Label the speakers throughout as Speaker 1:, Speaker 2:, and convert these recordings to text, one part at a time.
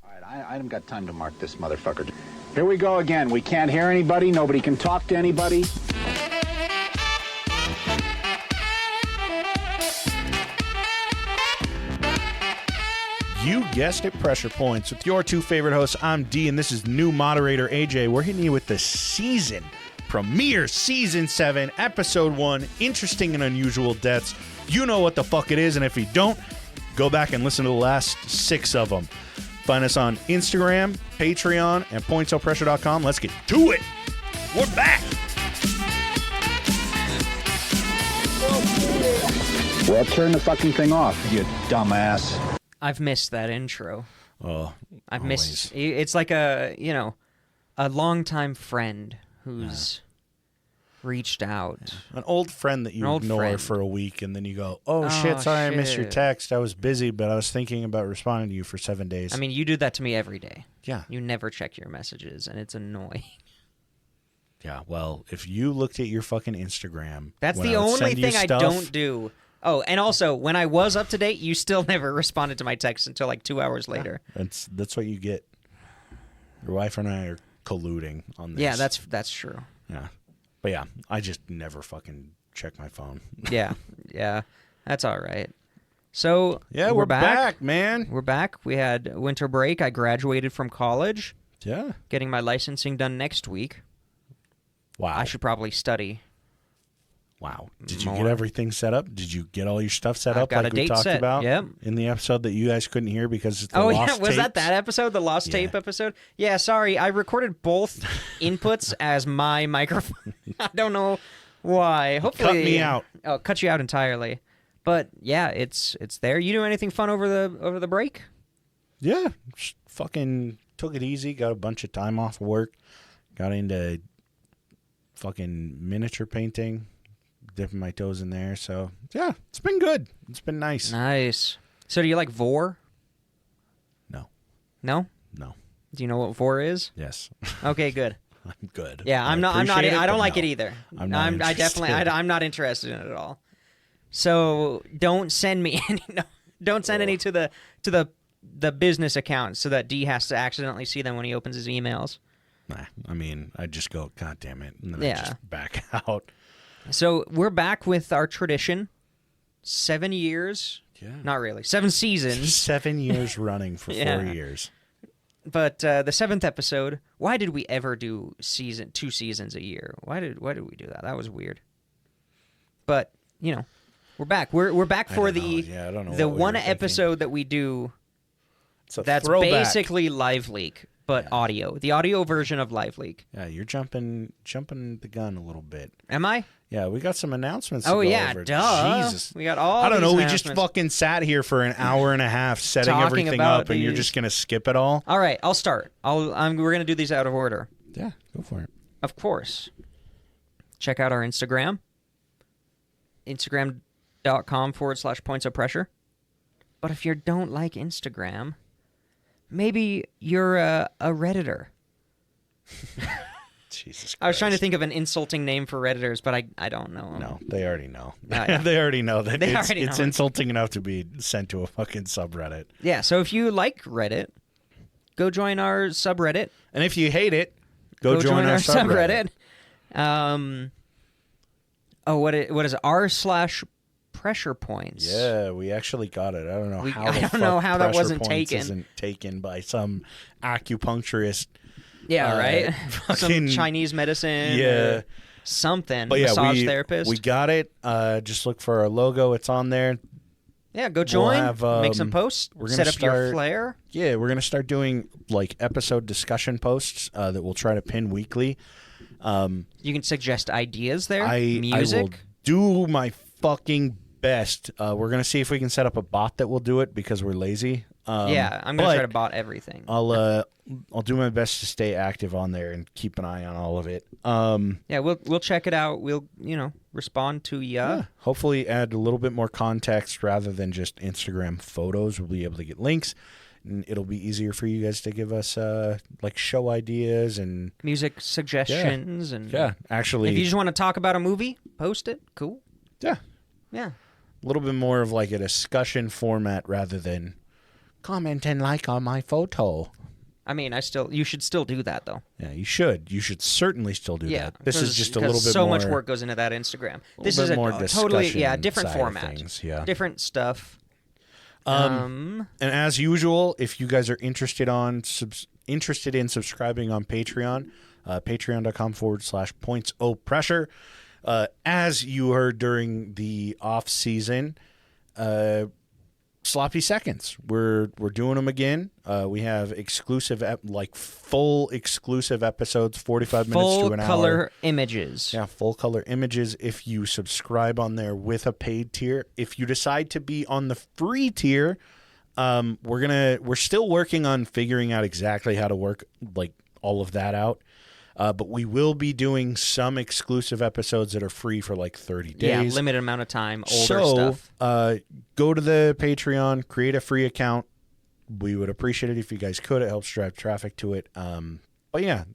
Speaker 1: All right, I haven't got time to mark this motherfucker. Here we go again. We can't hear anybody. Nobody can talk to anybody.
Speaker 2: You guessed it, Pressure Points with your two favorite hosts. I'm D, and this is new moderator AJ. We're hitting you with the season premiere, Season 7, Episode 1, Interesting and Unusual Deaths. You know what the fuck it is, and if you don't, go back and listen to the last 6 of them. Find us on Instagram, Patreon, and pointsopressure.com. Let's get to it. We're back.
Speaker 1: Well, turn the fucking thing off, you dumbass.
Speaker 3: I've missed that intro.
Speaker 2: Oh,
Speaker 3: I've missed. It's like a longtime friend who's reached out.
Speaker 2: An old friend that you ignore for a week, and then you go, oh shit, sorry I missed your text. I was busy, but I was thinking about responding to you for 7 days.
Speaker 3: I mean, you do that to me every day.
Speaker 2: Yeah.
Speaker 3: You never check your messages, and it's annoying.
Speaker 2: Yeah, well, if you looked at your fucking Instagram...
Speaker 3: That's the only thing I don't do. Oh, and also, when I was up to date, you still never responded to my text until like 2 hours later.
Speaker 2: That's what you get. Your wife and I are colluding on this.
Speaker 3: Yeah, that's true.
Speaker 2: Yeah. But yeah, I just never fucking check my phone.
Speaker 3: Yeah, that's all right. So,
Speaker 2: yeah, we're back, man.
Speaker 3: We're back. We had winter break. I graduated from college.
Speaker 2: Yeah.
Speaker 3: Getting my licensing done next week.
Speaker 2: Wow.
Speaker 3: I should probably study.
Speaker 2: Wow. Did you get everything set up? Did you get all your stuff set up
Speaker 3: got
Speaker 2: like
Speaker 3: a
Speaker 2: we
Speaker 3: date
Speaker 2: talked
Speaker 3: set.
Speaker 2: about
Speaker 3: Yep.
Speaker 2: in the episode that you guys couldn't hear because it's the lost
Speaker 3: Was
Speaker 2: tapes?
Speaker 3: that episode, the lost tape episode? Yeah, sorry. I recorded both inputs as my microphone. I don't know why. Hopefully,
Speaker 2: cut me out.
Speaker 3: Oh, cut you out entirely. But yeah, it's there. You do anything fun over the break?
Speaker 2: Yeah, just fucking took it easy. Got a bunch of time off of work. Got into fucking miniature painting. Dipping my toes in there, so yeah, it's been good. It's been nice.
Speaker 3: Nice. So do you like vor?
Speaker 2: No.
Speaker 3: No?
Speaker 2: No.
Speaker 3: Do you know what vor is?
Speaker 2: Yes.
Speaker 3: Okay, good.
Speaker 2: I'm good.
Speaker 3: Yeah, I'm not. I don't like it either.
Speaker 2: I'm not interested.
Speaker 3: I'm not interested in it at all. So don't send me any. No, don't send any to the business account so that D has to accidentally see them when he opens his emails.
Speaker 2: Nah, I mean, I just go, God damn it, and then I just back out.
Speaker 3: So we're back with our tradition. 7 years.
Speaker 2: Yeah.
Speaker 3: Not really. 7 seasons.
Speaker 2: 7 years running for 4 years.
Speaker 3: But the 7th episode, why did we ever do 2 seasons a year? Why did we do that? That was weird. But, we're back. We're back for the one episode that we do that's basically Live Leak, but audio. The audio version of Live Leak.
Speaker 2: Yeah, you're jumping the gun a little bit.
Speaker 3: Am I?
Speaker 2: Yeah, we got some announcements to go over.
Speaker 3: Duh.
Speaker 2: Jesus.
Speaker 3: We got all
Speaker 2: I don't know, we
Speaker 3: announcements.
Speaker 2: just fucking sat here for an hour and a half setting
Speaker 3: Talking
Speaker 2: everything
Speaker 3: about
Speaker 2: up, and you're just going to skip it all?
Speaker 3: All right, I'll start. We're going to do these out of order.
Speaker 2: Yeah, go for it.
Speaker 3: Of course. Check out our Instagram. Instagram.com/pointsopressure. But if you don't like Instagram, maybe you're a Redditor.
Speaker 2: Jesus Christ.
Speaker 3: I was trying to think of an insulting name for Redditors, but I don't know.
Speaker 2: No, they already know.
Speaker 3: Yeah.
Speaker 2: They already know that it's
Speaker 3: know.
Speaker 2: insulting enough to be sent to a fucking subreddit.
Speaker 3: Yeah, so if you like Reddit, go join our subreddit.
Speaker 2: And if you hate it, go join our subreddit.
Speaker 3: What is it? r/pressure points.
Speaker 2: Yeah, we actually got it. I don't know how.
Speaker 3: I don't know how that wasn't taken.
Speaker 2: Isn't taken by some acupuncturist.
Speaker 3: Yeah, right.
Speaker 2: Fucking
Speaker 3: some Chinese medicine.
Speaker 2: Yeah.
Speaker 3: Something.
Speaker 2: But yeah,
Speaker 3: massage therapist.
Speaker 2: We got it. Just look for our logo. It's on there.
Speaker 3: Yeah, go join. Make some posts.
Speaker 2: We're gonna
Speaker 3: set up your flair.
Speaker 2: Yeah, we're gonna start doing like episode discussion posts that we'll try to pin weekly.
Speaker 3: You can suggest ideas there.
Speaker 2: I
Speaker 3: Music.
Speaker 2: will do my fucking best. We're gonna see if we can set up a bot that will do it because we're lazy.
Speaker 3: Yeah, I'm gonna try to bot everything.
Speaker 2: I'll do my best to stay active on there and keep an eye on all of it.
Speaker 3: Yeah, we'll check it out. We'll respond to ya.
Speaker 2: Yeah, hopefully add a little bit more context rather than just Instagram photos. We'll be able to get links. And it'll be easier for you guys to give us like show ideas and
Speaker 3: music suggestions
Speaker 2: actually.
Speaker 3: If you just want to talk about a movie, post it. Cool.
Speaker 2: Yeah.
Speaker 3: Yeah.
Speaker 2: A little bit more of like a discussion format rather than comment and like on my photo.
Speaker 3: I mean, you should still do that though.
Speaker 2: Yeah, you should. You should certainly still do that. This is just a little bit
Speaker 3: so
Speaker 2: more.
Speaker 3: much work goes into that Instagram. This
Speaker 2: bit
Speaker 3: is a
Speaker 2: more
Speaker 3: totally different
Speaker 2: side of
Speaker 3: format.
Speaker 2: things, yeah.
Speaker 3: Different stuff.
Speaker 2: And as usual, if you guys are interested in subscribing on Patreon, patreon.com/pointsopressure. As you heard during the off season, sloppy seconds. We're doing them again. We have exclusive, full exclusive episodes, 45 minutes to an hour.
Speaker 3: Full color images.
Speaker 2: Yeah, full color images. If you subscribe on there with a paid tier, if you decide to be on the free tier, we're still working on figuring out exactly how to work all of that out. But we will be doing some exclusive episodes that are free for 30 days.
Speaker 3: Yeah, limited amount of time, older stuff.
Speaker 2: Go to the Patreon, create a free account. We would appreciate it if you guys could. It helps drive traffic to it. But yeah,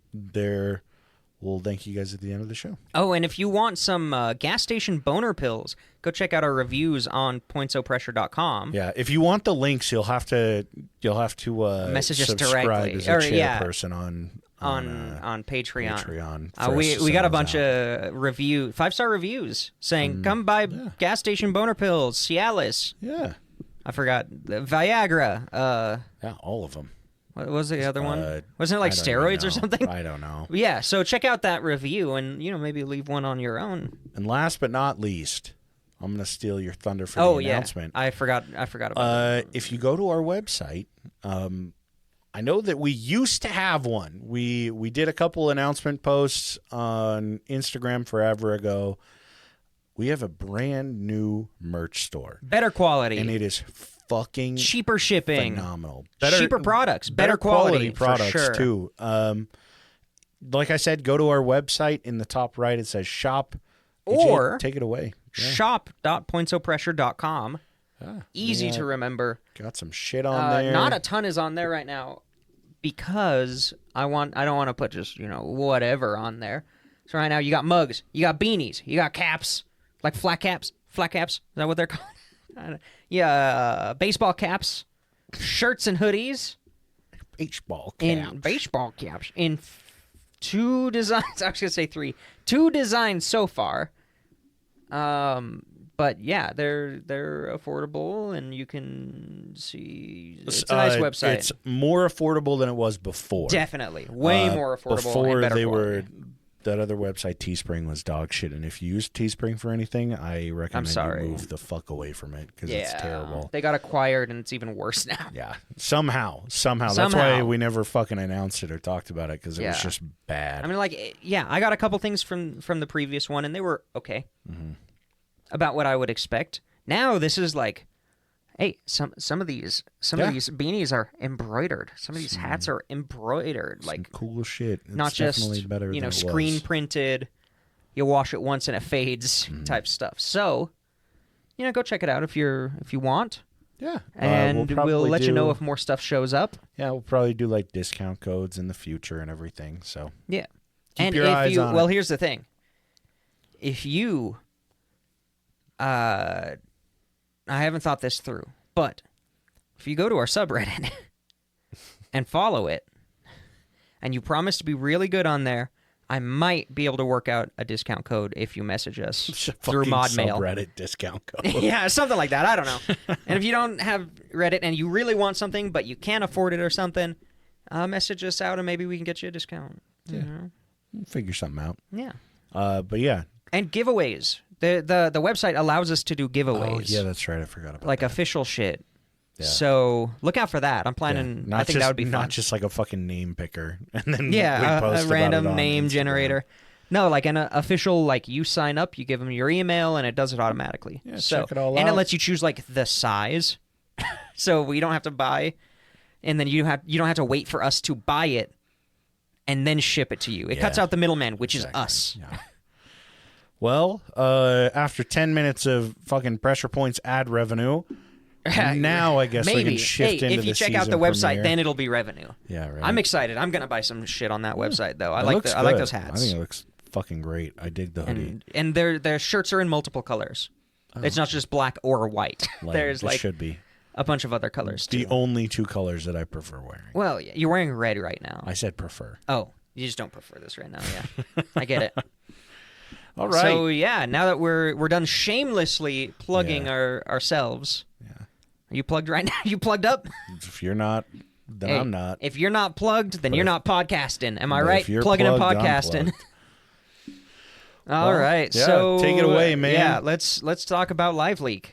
Speaker 2: we'll thank you guys at the end of the show.
Speaker 3: Oh, and if you want some gas station boner pills, go check out our reviews on pointsopressure.com.
Speaker 2: Yeah, if you want the links, you'll have to
Speaker 3: message us
Speaker 2: subscribe
Speaker 3: directly
Speaker 2: as a chairperson on
Speaker 3: Patreon.
Speaker 2: Patreon.
Speaker 3: We got a bunch of 5-star reviews saying, come buy gas station boner pills, Cialis.
Speaker 2: Yeah.
Speaker 3: I forgot. Viagra.
Speaker 2: Yeah, all of them.
Speaker 3: What was the other one? Wasn't it steroids or something?
Speaker 2: I don't know.
Speaker 3: Yeah, so check out that review and, maybe leave one on your own.
Speaker 2: And last but not least, I'm going to steal your thunder for the announcement.
Speaker 3: I forgot about that.
Speaker 2: If you go to our website, I know that we used to have one. We did a couple announcement posts on Instagram forever ago. We have a brand new merch store.
Speaker 3: Better quality.
Speaker 2: And it is fucking
Speaker 3: cheaper shipping.
Speaker 2: Phenomenal.
Speaker 3: Cheaper products. Better quality
Speaker 2: products,
Speaker 3: for sure.
Speaker 2: too. Like I said, go to our website. In the top right, it says shop.
Speaker 3: Or
Speaker 2: take it away. Yeah.
Speaker 3: shop.pointsopressure.com. Easy to remember.
Speaker 2: Got some shit on there.
Speaker 3: Not a ton is on there right now because I don't want to put just, whatever on there. So right now you got mugs, you got beanies, you got caps, like flat caps. Is that what they're called? Baseball caps, shirts and hoodies.
Speaker 2: Baseball caps.
Speaker 3: In 2 designs. I was going to say 3. 2 designs so far. But yeah, they're affordable, and you can see it's a nice website.
Speaker 2: It's more affordable than it was before.
Speaker 3: Definitely, way more affordable.
Speaker 2: Before
Speaker 3: and better
Speaker 2: they
Speaker 3: quality.
Speaker 2: that other website, Teespring, was dog shit. And if you use Teespring for anything, I recommend you move the fuck away from it because it's terrible.
Speaker 3: They got acquired, and it's even worse now.
Speaker 2: Yeah, somehow. That's why we never fucking announced it or talked about it because it was just bad.
Speaker 3: I mean, I got a couple things from the previous one, and they were okay. Mm-hmm. About what I would expect. Now this is hey, some of these beanies are embroidered. Some of these hats are embroidered,
Speaker 2: some cool shit. It's
Speaker 3: not just
Speaker 2: better than
Speaker 3: screen printed. You wash it once and it fades type stuff. So, go check it out if you want.
Speaker 2: Yeah,
Speaker 3: and we'll let you know if more stuff shows up.
Speaker 2: Yeah, we'll probably do discount codes in the future and everything. So
Speaker 3: yeah,
Speaker 2: keep your eyes on it.
Speaker 3: Well, here's the thing: if you I haven't thought this through, but if you go to our subreddit and follow it, and you promise to be really good on there, I might be able to work out a discount code if you message us through mod mail.
Speaker 2: Subreddit discount code.
Speaker 3: Yeah, something like that. I don't know. And if you don't have Reddit and you really want something, but you can't afford it or something, message us out and maybe we can get you a discount.
Speaker 2: Yeah, we'll figure something out.
Speaker 3: Yeah.
Speaker 2: But yeah.
Speaker 3: And giveaways. The website allows us to do giveaways.
Speaker 2: Oh, yeah, that's right. I forgot about that.
Speaker 3: Official shit.
Speaker 2: Yeah.
Speaker 3: So look out for that. I'm planning. I think that would be fun.
Speaker 2: Not just a fucking name picker, and then
Speaker 3: we
Speaker 2: post
Speaker 3: a random
Speaker 2: about it on
Speaker 3: name
Speaker 2: Instagram.
Speaker 3: generator. No, an official. You sign up, you give them your email, and it does it automatically.
Speaker 2: Yeah,
Speaker 3: so,
Speaker 2: check it all out.
Speaker 3: And it lets you choose the size, so we don't have to buy, and then you don't have to wait for us to buy it, and then ship it to you. It cuts out the middleman, which is us.
Speaker 2: Yeah. Well, after 10 minutes of fucking Pressure Points ad revenue, now I guess we can shift into the
Speaker 3: if you check out the website,
Speaker 2: premiere.
Speaker 3: then it'll be revenue.
Speaker 2: Yeah, right.
Speaker 3: I'm excited. I'm gonna buy some shit on that website though. I
Speaker 2: It
Speaker 3: like
Speaker 2: looks
Speaker 3: I like
Speaker 2: good.
Speaker 3: those hats.
Speaker 2: I think it looks fucking great. I dig the hoodie.
Speaker 3: And their shirts are in multiple colors. It's not just black or white.
Speaker 2: Like,
Speaker 3: There's
Speaker 2: it should be.
Speaker 3: a bunch of other colors too.
Speaker 2: The only 2 colors that I prefer wearing.
Speaker 3: Well, you're wearing red right now.
Speaker 2: I said prefer.
Speaker 3: Oh, you just don't prefer this right now. Yeah, I get it.
Speaker 2: All right.
Speaker 3: So yeah, now that we're done shamelessly plugging ourselves.
Speaker 2: Yeah.
Speaker 3: Are you plugged right now? You plugged up?
Speaker 2: If you're not, then
Speaker 3: Hey,
Speaker 2: I'm not.
Speaker 3: If you're not plugged, then
Speaker 2: But
Speaker 3: you're
Speaker 2: if-
Speaker 3: not podcasting. Am I
Speaker 2: but
Speaker 3: right?
Speaker 2: if you're
Speaker 3: Plugging and
Speaker 2: plugged, I'm
Speaker 3: podcasting.
Speaker 2: plugged.
Speaker 3: All
Speaker 2: Well,
Speaker 3: right.
Speaker 2: yeah,
Speaker 3: So
Speaker 2: take it away, man.
Speaker 3: Yeah, let's talk about LiveLeak.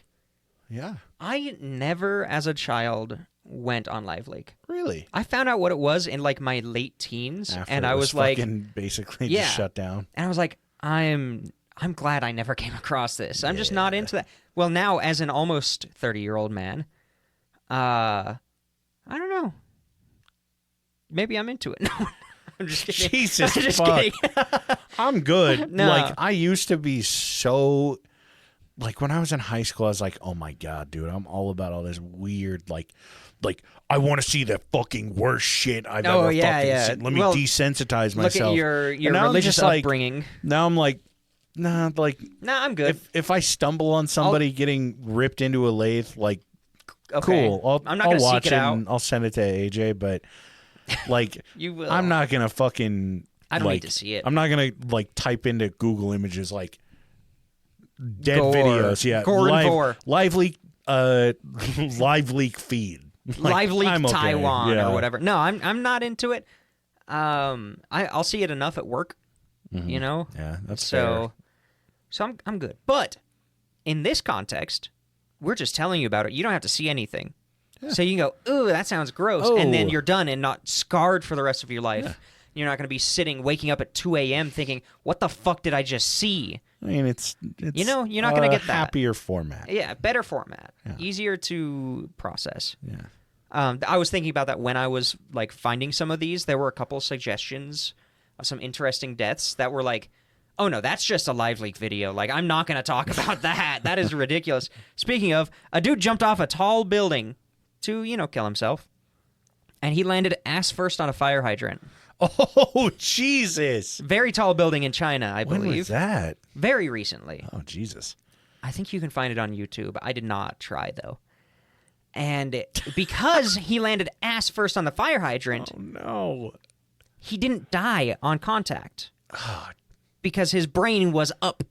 Speaker 2: Yeah.
Speaker 3: I never, as a child, went on LiveLeak.
Speaker 2: Really?
Speaker 3: I found out what it was in like my late teens,
Speaker 2: After
Speaker 3: and
Speaker 2: it
Speaker 3: I was like,
Speaker 2: fucking basically
Speaker 3: Yeah.
Speaker 2: just shut down.
Speaker 3: and I was like, I'm glad I never came across this. I'm just not into that. Well, now as an almost 30-year-old man, I don't know. Maybe I'm into it. No, I'm just kidding.
Speaker 2: Jesus
Speaker 3: I'm just
Speaker 2: fuck.
Speaker 3: kidding.
Speaker 2: I'm good.
Speaker 3: No.
Speaker 2: Like, I used to be so... Like, when I was in high school, I was like, oh, my God, dude, I'm all about all this weird, like I want to see the fucking worst shit I've ever fucking seen. Let me desensitize myself.
Speaker 3: Look at your
Speaker 2: And now I'm
Speaker 3: religious
Speaker 2: just like-
Speaker 3: upbringing.
Speaker 2: Now I'm like, nah, like,
Speaker 3: Nah, I'm good.
Speaker 2: if I stumble on somebody getting ripped into a lathe, like,
Speaker 3: Okay.
Speaker 2: cool.
Speaker 3: I'm not
Speaker 2: I'll
Speaker 3: gonna seek
Speaker 2: watch
Speaker 3: it out.
Speaker 2: and I'll send it to AJ, but, like,
Speaker 3: You will.
Speaker 2: I'm not going to fucking...
Speaker 3: I don't
Speaker 2: like,
Speaker 3: need to see it.
Speaker 2: I'm not going to, like, type into Google Images, like, dead
Speaker 3: Gore.
Speaker 2: videos. Yeah.
Speaker 3: Gore and vor.
Speaker 2: Live leak feed. Like,
Speaker 3: LiveLeak
Speaker 2: I'm okay.
Speaker 3: Taiwan
Speaker 2: Yeah.
Speaker 3: or whatever. No, I'm not into it. I'll see it enough at work, you know.
Speaker 2: Yeah, that's
Speaker 3: So I'm good. But in this context, we're just telling you about it. You don't have to see anything. So you can go, ooh, that sounds gross, and then
Speaker 2: Oh.
Speaker 3: you're done and not scarred for the rest of your life. You're not going to be waking up at 2 a.m. thinking, what the fuck did I just see?
Speaker 2: I mean, it's
Speaker 3: You know, you're not gonna get that.
Speaker 2: happier format.
Speaker 3: Yeah, better format, easier to process.
Speaker 2: Yeah.
Speaker 3: I was thinking about that when I was like finding some of these. There were a couple suggestions of some interesting deaths that were like, oh no, that's just a LiveLeak video. Like, I'm not going to talk about that. That is ridiculous. Speaking of, a dude jumped off a tall building to, kill himself. And he landed ass first on a fire hydrant.
Speaker 2: Oh, Jesus.
Speaker 3: Very tall building in China, I
Speaker 2: When
Speaker 3: believe.
Speaker 2: was that?
Speaker 3: Very recently.
Speaker 2: Oh, Jesus.
Speaker 3: I think you can find it on YouTube. I did not try, though. And because he landed ass first on the fire hydrant,
Speaker 2: Oh, no.
Speaker 3: he didn't die on contact. Because his brain was up.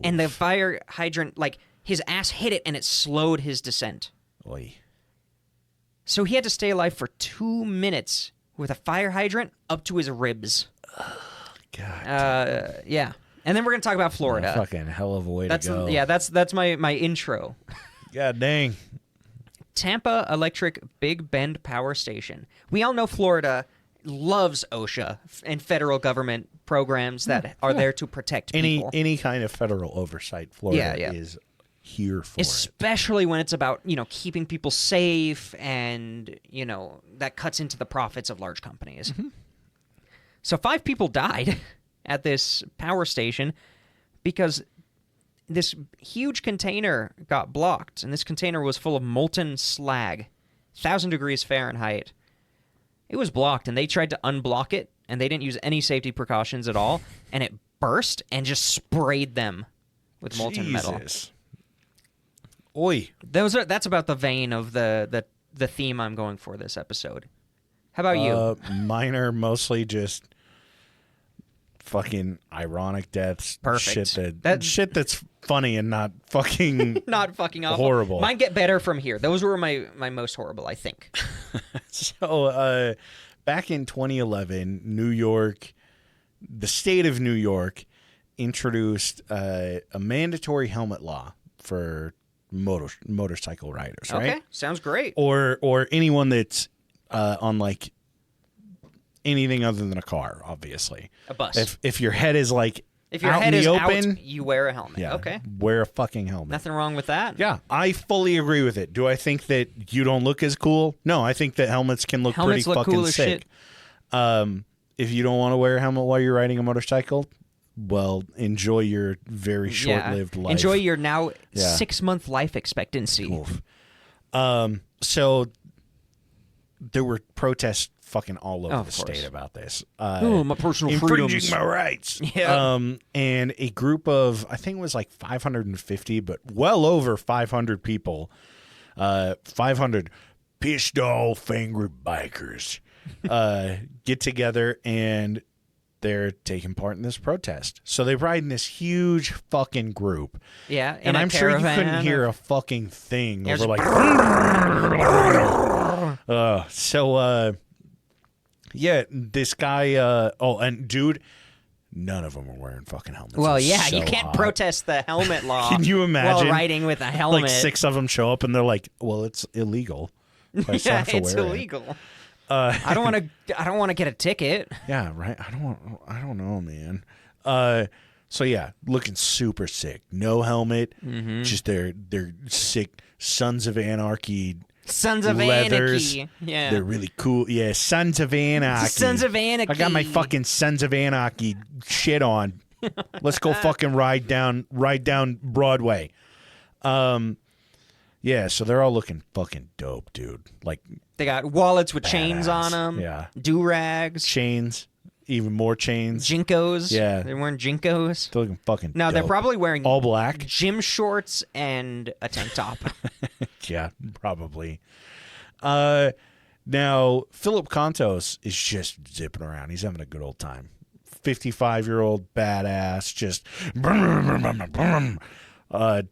Speaker 3: And the fire hydrant, like, his ass hit it and it slowed his descent.
Speaker 2: Oy.
Speaker 3: So he had to stay alive for 2 minutes with a fire hydrant up to his ribs.
Speaker 2: God.
Speaker 3: Yeah. And then we're going to talk about Florida.
Speaker 2: Fucking hell of a way to go.
Speaker 3: Yeah, that's my intro.
Speaker 2: God dang.
Speaker 3: Tampa Electric Big Bend Power Station. We all know Florida loves OSHA and federal government programs that are there to protect people.
Speaker 2: Any kind of federal oversight, Florida
Speaker 3: Yeah.
Speaker 2: is here for
Speaker 3: Especially when it's about, keeping people safe and, that cuts into the profits of large companies.
Speaker 2: Mm-hmm.
Speaker 3: So 5 people died at this power station because this huge container got blocked, and this container was full of molten slag, 1,000 degrees Fahrenheit. It was blocked, and they tried to unblock it, and they didn't use any safety precautions at all, and it burst and just sprayed them with molten metal.
Speaker 2: Jesus. Oi.
Speaker 3: That's about the vein of the theme I'm going for this episode. How about you?
Speaker 2: Mine are mostly just fucking ironic deaths.
Speaker 3: Perfect.
Speaker 2: Shit that's funny and not fucking
Speaker 3: Not fucking awful.
Speaker 2: horrible.
Speaker 3: Mine get better from here. Those were my most horrible, I think.
Speaker 2: So, back in 2011, New York, the state of New York, introduced a mandatory helmet law for motorcycle riders, right?
Speaker 3: Okay, sounds great.
Speaker 2: Or anyone that's on like anything other than a car, obviously.
Speaker 3: A bus.
Speaker 2: If your head is like
Speaker 3: If your
Speaker 2: out
Speaker 3: head
Speaker 2: in
Speaker 3: is
Speaker 2: the open,
Speaker 3: out, you wear a helmet.
Speaker 2: yeah,
Speaker 3: Okay.
Speaker 2: wear a fucking helmet.
Speaker 3: Nothing wrong with that.
Speaker 2: Yeah, I fully agree with it. Do I think that you don't look as cool? No, I think that helmets can look
Speaker 3: Helmets
Speaker 2: pretty
Speaker 3: look
Speaker 2: fucking
Speaker 3: cool as
Speaker 2: sick.
Speaker 3: shit.
Speaker 2: If you don't want to wear a helmet while you're riding a motorcycle, well, enjoy your very short-lived life.
Speaker 3: Enjoy your now
Speaker 2: Yeah.
Speaker 3: 6-month life expectancy.
Speaker 2: Oof. So there were protests fucking all over
Speaker 3: Of
Speaker 2: the
Speaker 3: course.
Speaker 2: state about this.
Speaker 3: My personal
Speaker 2: infringing
Speaker 3: freedoms.
Speaker 2: my rights.
Speaker 3: Yeah.
Speaker 2: And a group of, I think it was like 550, but well over 500 people 500 pissed off angry bikers get together and they're taking part in this protest. So they ride in this huge fucking group.
Speaker 3: Yeah,
Speaker 2: and I'm sure you couldn't hear a fucking thing over like. Yeah, this guy. And dude, none of them are wearing fucking helmets.
Speaker 3: Well, yeah,
Speaker 2: so
Speaker 3: you can't
Speaker 2: hot.
Speaker 3: protest the helmet law.
Speaker 2: Can you imagine
Speaker 3: while riding with a helmet?
Speaker 2: Like 6 of them show up and they're like, "Well, it's illegal. I still
Speaker 3: Yeah,
Speaker 2: have to
Speaker 3: it's
Speaker 2: wear
Speaker 3: illegal. I don't want to get a ticket.
Speaker 2: Yeah, right. I don't know, man. So yeah, looking super sick. No helmet.
Speaker 3: Mm-hmm.
Speaker 2: Just they're sick Sons of Anarchy.
Speaker 3: Sons of
Speaker 2: leathers.
Speaker 3: Anarchy. Yeah.
Speaker 2: They're really cool. Yeah, Sons of Anarchy.
Speaker 3: Sons of Anarchy.
Speaker 2: I got my fucking Sons of Anarchy shit on. Let's go fucking ride down Broadway. Yeah, so they're all looking fucking dope, dude. Like
Speaker 3: they got wallets with
Speaker 2: badass.
Speaker 3: chains on them.
Speaker 2: Yeah.
Speaker 3: Do-rags.
Speaker 2: Chains. Even more chains.
Speaker 3: Jinkos.
Speaker 2: Yeah.
Speaker 3: They're wearing Jinkos.
Speaker 2: They're looking fucking
Speaker 3: No,
Speaker 2: dope.
Speaker 3: they're probably wearing
Speaker 2: all black.
Speaker 3: gym shorts and a tank top.
Speaker 2: Yeah, probably. Now, Philip Contos is just zipping around. He's having a good old time. 55-year-old badass, just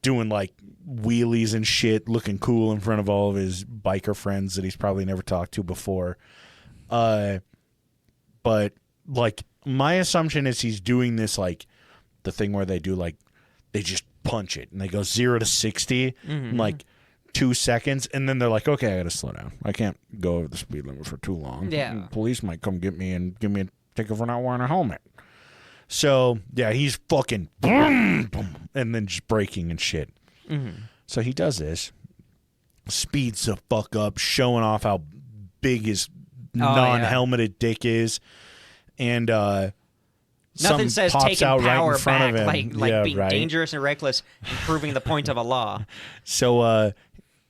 Speaker 2: doing like wheelies and shit, looking cool in front of all of his biker friends that he's probably never talked to before. But like my assumption is he's doing this like the thing where they do like they just punch it and they go 0 to 60 in like 2 seconds, and then they're like, okay, I gotta slow down. I can't go over the speed limit for too long.
Speaker 3: Yeah.
Speaker 2: Police might come get me and give me a ticket for not wearing a helmet. So yeah, he's fucking boom, boom, and then just braking and shit. So he does this, speeds the fuck up, showing off how big his non-helmeted dick is, and
Speaker 3: nothing says
Speaker 2: pops
Speaker 3: taking
Speaker 2: out
Speaker 3: power
Speaker 2: right in front
Speaker 3: back
Speaker 2: of him.
Speaker 3: like
Speaker 2: Yeah,
Speaker 3: being
Speaker 2: right.
Speaker 3: dangerous and reckless and proving the point of a law.
Speaker 2: So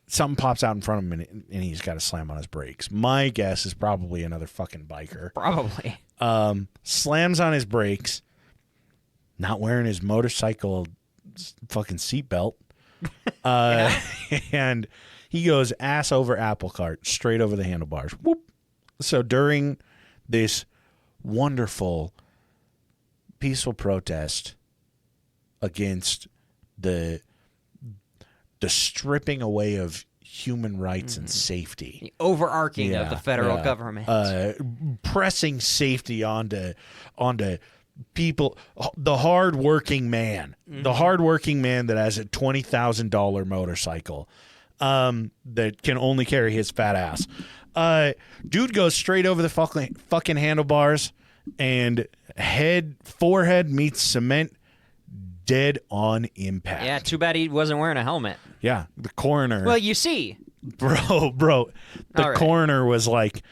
Speaker 2: something pops out in front of him and he's got to slam on his brakes. My guess is probably another fucking biker.
Speaker 3: Probably.
Speaker 2: Slams on his brakes, not wearing his motorcycle fucking seatbelt. And he goes ass over apple cart, straight over the handlebars. Whoop. So during this wonderful, peaceful protest against the stripping away of human rights and safety,
Speaker 3: The overarching of the federal government.
Speaker 2: pressing safety onto people, the hardworking man, the hardworking man that has a $20,000 motorcycle, that can only carry his fat ass. Dude goes straight over the fucking handlebars, and forehead meets cement, dead on impact.
Speaker 3: Yeah, too bad he wasn't wearing a helmet.
Speaker 2: Yeah, the coroner.
Speaker 3: Well, you see.
Speaker 2: Bro, the
Speaker 3: All right.
Speaker 2: coroner was like,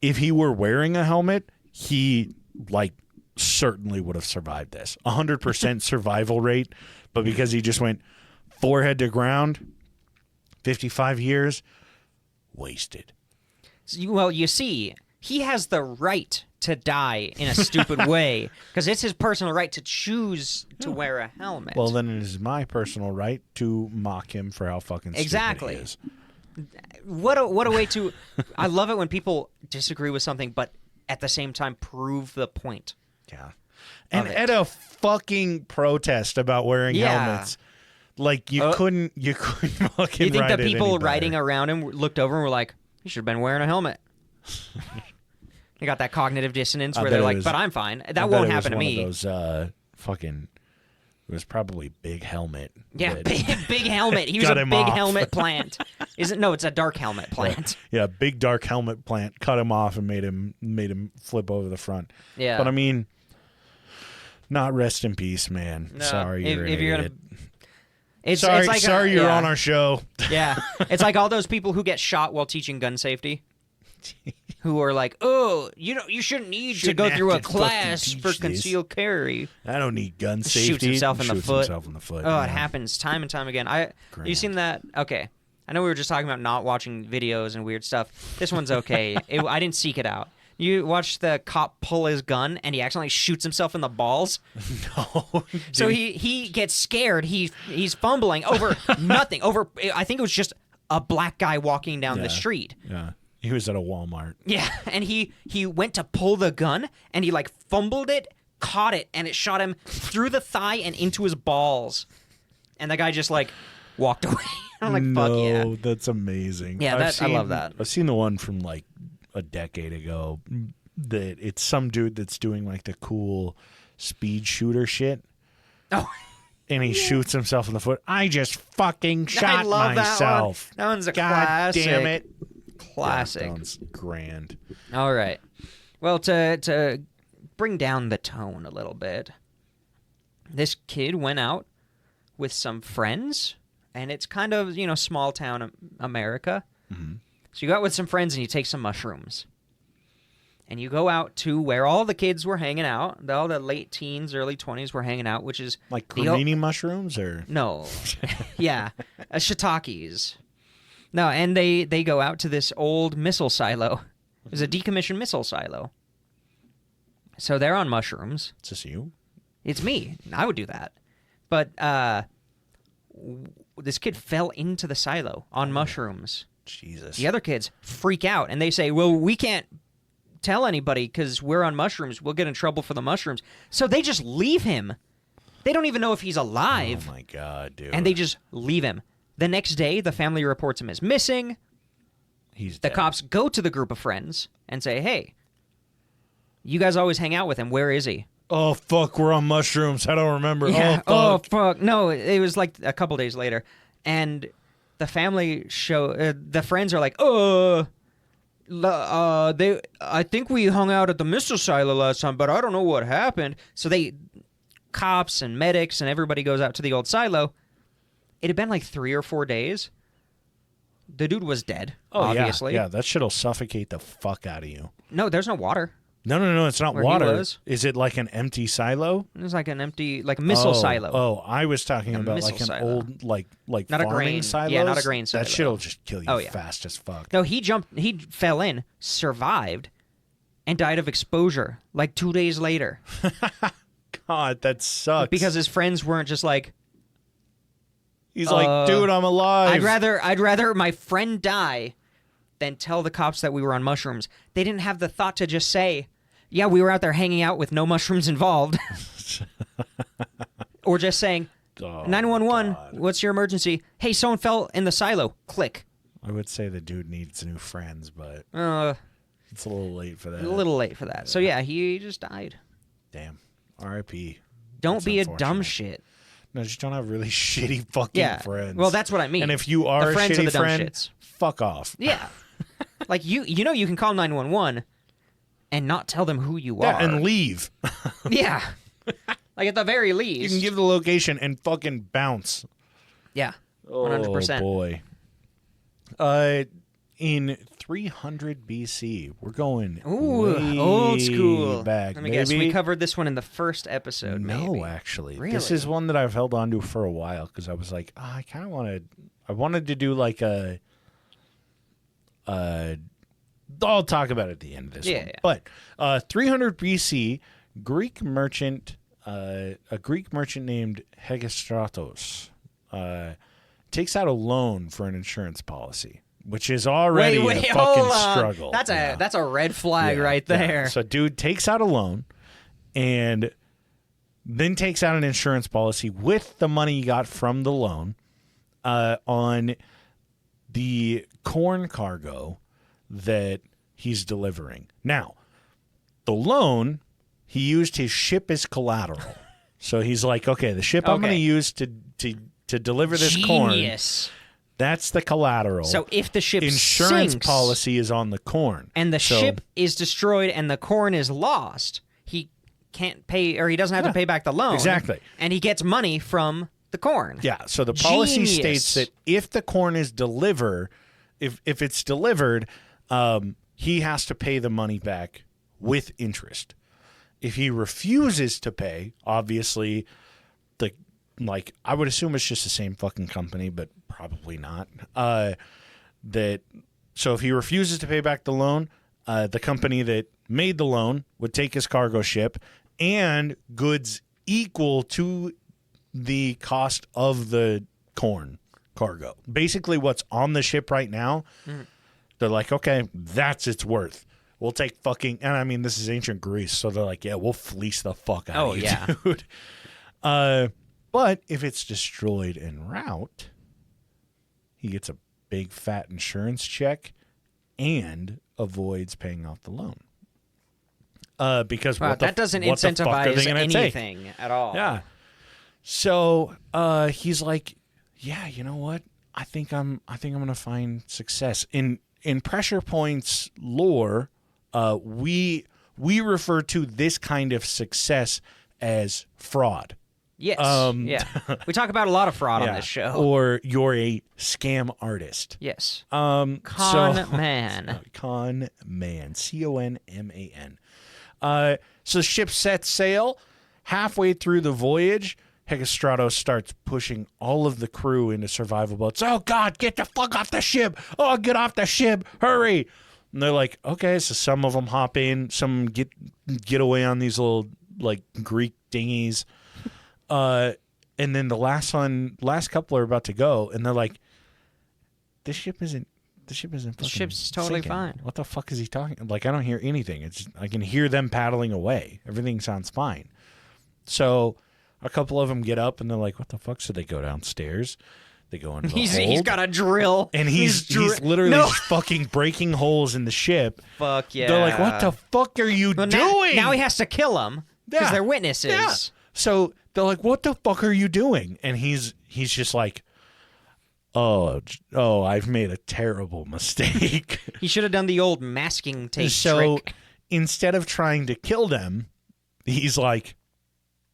Speaker 2: if he were wearing a helmet, he like certainly would have survived this. 100% survival rate, but because he just went forehead to ground, 55 years, wasted.
Speaker 3: Well, you see, he has the right to die in a stupid way because it's his personal right to choose to wear a helmet.
Speaker 2: Well, then it is my personal right to mock him for how fucking stupid
Speaker 3: Exactly.
Speaker 2: he is.
Speaker 3: What a way to... I love it when people disagree with something, but at the same time prove the point.
Speaker 2: Yeah. And
Speaker 3: it.
Speaker 2: at a fucking protest about wearing helmets, like you couldn't fucking
Speaker 3: You think
Speaker 2: ride
Speaker 3: the
Speaker 2: it
Speaker 3: people
Speaker 2: any better.
Speaker 3: riding around him looked over and were like, you should have been wearing a helmet. They got that cognitive dissonance where they're like, but I'm fine. That won't happen to me.
Speaker 2: One of those fucking... It was probably Big Helmet.
Speaker 3: Yeah,
Speaker 2: that
Speaker 3: big helmet. He was
Speaker 2: got
Speaker 3: a
Speaker 2: him
Speaker 3: big
Speaker 2: off.
Speaker 3: helmet plant. No, it's a dark helmet plant.
Speaker 2: Yeah, big dark helmet plant cut him off and made him flip over the front.
Speaker 3: Yeah.
Speaker 2: But I mean, not rest in peace, man.
Speaker 3: No,
Speaker 2: Sorry, you're
Speaker 3: if
Speaker 2: an
Speaker 3: you're
Speaker 2: idiot.
Speaker 3: It's like
Speaker 2: sorry, you're on our show.
Speaker 3: Yeah, it's like all those people who get shot while teaching gun safety, who are like, "Oh, you shouldn't need to go through a class for concealed carry."
Speaker 2: I don't need gun safety.
Speaker 3: Shoots himself in the foot.
Speaker 2: Oh,
Speaker 3: Oh, it happens time and time again. You seen that? Okay, I know we were just talking about not watching videos and weird stuff. This one's okay. I didn't seek it out. You watch the cop pull his gun and he accidentally shoots himself in the balls.
Speaker 2: No.
Speaker 3: So he gets scared. He's fumbling over nothing. Over I think it was just a black guy walking down the street.
Speaker 2: Yeah. He was at a Walmart.
Speaker 3: Yeah, and he went to pull the gun, and he, like, fumbled it, caught it, and it shot him through the thigh and into his balls. And the guy just, like, walked away. I'm like, fuck yeah.
Speaker 2: No, that's amazing.
Speaker 3: Yeah, I love that.
Speaker 2: I've seen the one from, like, a decade ago that it's some dude that's doing, like, the cool speed shooter shit.
Speaker 3: Oh,
Speaker 2: and he shoots himself in the foot. I just fucking
Speaker 3: I
Speaker 2: shot
Speaker 3: love
Speaker 2: myself.
Speaker 3: That one's a
Speaker 2: God
Speaker 3: classic.
Speaker 2: damn it.
Speaker 3: Classic.
Speaker 2: That one's grand.
Speaker 3: All right. Well, to bring down the tone a little bit, this kid went out with some friends, and it's kind of, small town America.
Speaker 2: Mm-hmm.
Speaker 3: So you go out with some friends and you take some mushrooms. And you go out to where all the kids were hanging out, all the late teens, early 20s were hanging out, which is...
Speaker 2: Like cremini mushrooms, or...?
Speaker 3: No. Yeah. Shiitakes. No, and they go out to this old missile silo. It was a decommissioned missile silo. So they're on mushrooms.
Speaker 2: Is this you?
Speaker 3: It's me. I would do that. But this kid fell into the silo on mushrooms.
Speaker 2: Jesus.
Speaker 3: The other kids freak out, and they say, well, we can't tell anybody because we're on mushrooms. We'll get in trouble for the mushrooms. So they just leave him. They don't even know if he's alive.
Speaker 2: Oh, my God, dude.
Speaker 3: And they just leave him. The next day, the family reports him as missing.
Speaker 2: He's
Speaker 3: The
Speaker 2: dead.
Speaker 3: cops go to the group of friends and say, hey, you guys always hang out with him. Where is he?
Speaker 2: Oh, fuck, we're on mushrooms. I don't remember.
Speaker 3: Yeah.
Speaker 2: Oh, fuck.
Speaker 3: No, it was like a couple days later. And the family the friends are like, I think we hung out at the missile silo last time, but I don't know what happened. So cops and medics and everybody goes out to the old silo. It had been like 3 or 4 days. The dude was dead, obviously.
Speaker 2: Yeah, that shit'll suffocate the fuck out of you.
Speaker 3: No, there's no water.
Speaker 2: No, it's not
Speaker 3: Where he
Speaker 2: water.
Speaker 3: was?
Speaker 2: Is it like an empty silo?
Speaker 3: It was like an empty, like a missile silo.
Speaker 2: Oh, I was talking
Speaker 3: A
Speaker 2: about
Speaker 3: missile
Speaker 2: like an
Speaker 3: silo.
Speaker 2: old, like
Speaker 3: Not a
Speaker 2: farming
Speaker 3: grain.
Speaker 2: silos.
Speaker 3: Yeah, not a grain silo.
Speaker 2: That shit'll just kill you
Speaker 3: Oh, yeah.
Speaker 2: fast as fuck.
Speaker 3: No, he fell in, survived, and died of exposure like 2 days later.
Speaker 2: God, that sucks.
Speaker 3: Because his friends weren't just like,
Speaker 2: he's like, dude, I'm alive.
Speaker 3: I'd rather my friend die than tell the cops that we were on mushrooms. They didn't have the thought to just say, yeah, we were out there hanging out with no mushrooms involved. Or just saying, 911, what's your emergency? Hey, someone fell in the silo. Click.
Speaker 2: I would say the dude needs new friends, but it's a little late for that.
Speaker 3: A little late for that. So yeah, he just died.
Speaker 2: Damn. R.I.P.
Speaker 3: Don't
Speaker 2: That's
Speaker 3: be a dumb
Speaker 2: unfortunate.
Speaker 3: shit.
Speaker 2: No, just don't have really shitty fucking friends.
Speaker 3: Well, that's what I mean.
Speaker 2: And if you are
Speaker 3: the
Speaker 2: a
Speaker 3: friends are
Speaker 2: shitty
Speaker 3: the dumb
Speaker 2: friend,
Speaker 3: shits.
Speaker 2: fuck off.
Speaker 3: Yeah. Like you can call 911 and not tell them who you
Speaker 2: Yeah,
Speaker 3: are.
Speaker 2: and leave.
Speaker 3: Yeah. Like at the very least.
Speaker 2: You can give the location and fucking bounce.
Speaker 3: Yeah. 100%.
Speaker 2: Oh boy. In 300 BC, we're going way
Speaker 3: old school.
Speaker 2: back.
Speaker 3: Let me
Speaker 2: baby.
Speaker 3: guess. We covered this one in the first episode.
Speaker 2: No,
Speaker 3: maybe.
Speaker 2: actually,
Speaker 3: Really?
Speaker 2: this is one that I've held on to for a while because I was like, I kind of wanted to do like a. I'll talk about it at the end of this one.
Speaker 3: Yeah.
Speaker 2: But 300 BC, a Greek merchant named Hegestratos takes out a loan for an insurance policy, which is already a fucking
Speaker 3: hold on.
Speaker 2: struggle.
Speaker 3: That's a red flag
Speaker 2: Yeah,
Speaker 3: right
Speaker 2: yeah.
Speaker 3: there.
Speaker 2: So dude takes out a loan and then takes out an insurance policy with the money he got from the loan on the corn cargo that he's delivering. Now, the loan, he used his ship as collateral. So he's like, okay, the ship I'm going to use to deliver this corn,
Speaker 3: Genius.
Speaker 2: that's the collateral.
Speaker 3: So if the ship
Speaker 2: insurance
Speaker 3: sinks
Speaker 2: policy is on the corn.
Speaker 3: and the
Speaker 2: So-
Speaker 3: ship is destroyed and the corn is lost, he can't pay, or he doesn't have to pay back the loan.
Speaker 2: Exactly.
Speaker 3: And he gets money from the corn.
Speaker 2: Yeah, so the policy
Speaker 3: Genius.
Speaker 2: states that if the corn is delivered, if it's delivered, he has to pay the money back with interest. If he refuses to pay, obviously, I would assume it's just the same fucking company, but probably not. So if he refuses to pay back the loan, the company that made the loan would take his cargo ship and goods equal to the cost of the corn cargo. Basically, what's on the ship right now, they're like, okay, that's its worth. We'll take fucking, and I mean, this is ancient Greece, so they're like, yeah, we'll fleece the fuck out of you, dude. But if it's destroyed en route, he gets a big fat insurance check and avoids paying off the loan. Because
Speaker 3: that doesn't incentivize anything at all.
Speaker 2: Yeah. So he's like, yeah, you know what? I think I'm gonna find success in Pressure Point's lore. We refer to this kind of success as fraud.
Speaker 3: Yes. Yeah. We talk about a lot of fraud on this show.
Speaker 2: Or you're a scam artist.
Speaker 3: Yes.
Speaker 2: Man.
Speaker 3: Con-man.
Speaker 2: CONMAN. So the ship sets sail. Halfway through the voyage, Hecastratos starts pushing all of the crew into survival boats. Oh, God, get the fuck off the ship. Oh, get off the ship. Hurry. And they're like, okay, so some of them hop in. Some get away on these little, like, Greek dinghies. And then the last couple are about to go, and they're like, the ship isn't fucking
Speaker 3: The ship's totally
Speaker 2: sinking.
Speaker 3: fine.
Speaker 2: What the fuck is he talking? Like, I don't hear anything. I can hear them paddling away. Everything sounds fine. So a couple of them get up, and they're like, what the fuck? So they go downstairs. They go into the hold.
Speaker 3: He's got a drill.
Speaker 2: And he's literally fucking breaking holes in the ship.
Speaker 3: Fuck yeah.
Speaker 2: They're like, what the fuck are you doing?
Speaker 3: Now he has to kill them because they're witnesses.
Speaker 2: Yeah. So they're like, what the fuck are you doing? And he's just like, oh, I've made a terrible mistake.
Speaker 3: He should have done the old masking tape
Speaker 2: So
Speaker 3: trick.
Speaker 2: instead of trying to kill them, he's like,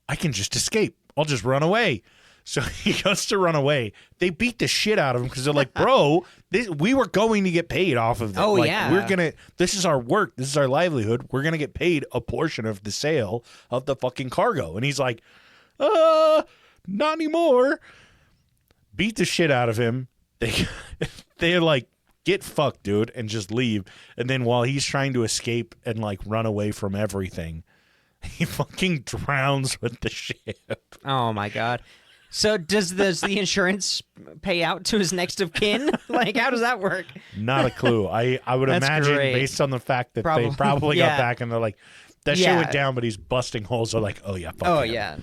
Speaker 2: I can just escape. I'll just run away. So he goes to run away. They beat the shit out of him because they're like, bro, we were going to get paid off of this.
Speaker 3: Oh, yeah.
Speaker 2: This is our work. This is our livelihood. We're going to get paid a portion of the sale of the fucking cargo. And he's like, not anymore. Beat the shit out of him. They're like, get fucked, dude, and just leave. And then while he's trying to escape and like run away from everything, he fucking drowns with the ship.
Speaker 3: Oh my God. So does the insurance pay out to his next of kin? Like, how does that work?
Speaker 2: Not a clue. I would
Speaker 3: That's
Speaker 2: imagine
Speaker 3: great.
Speaker 2: based on the fact that they probably got back and they're like, that shit
Speaker 3: Yeah.
Speaker 2: went down, but he's busting holes. They're like, oh yeah, fuck
Speaker 3: Oh
Speaker 2: him.
Speaker 3: yeah.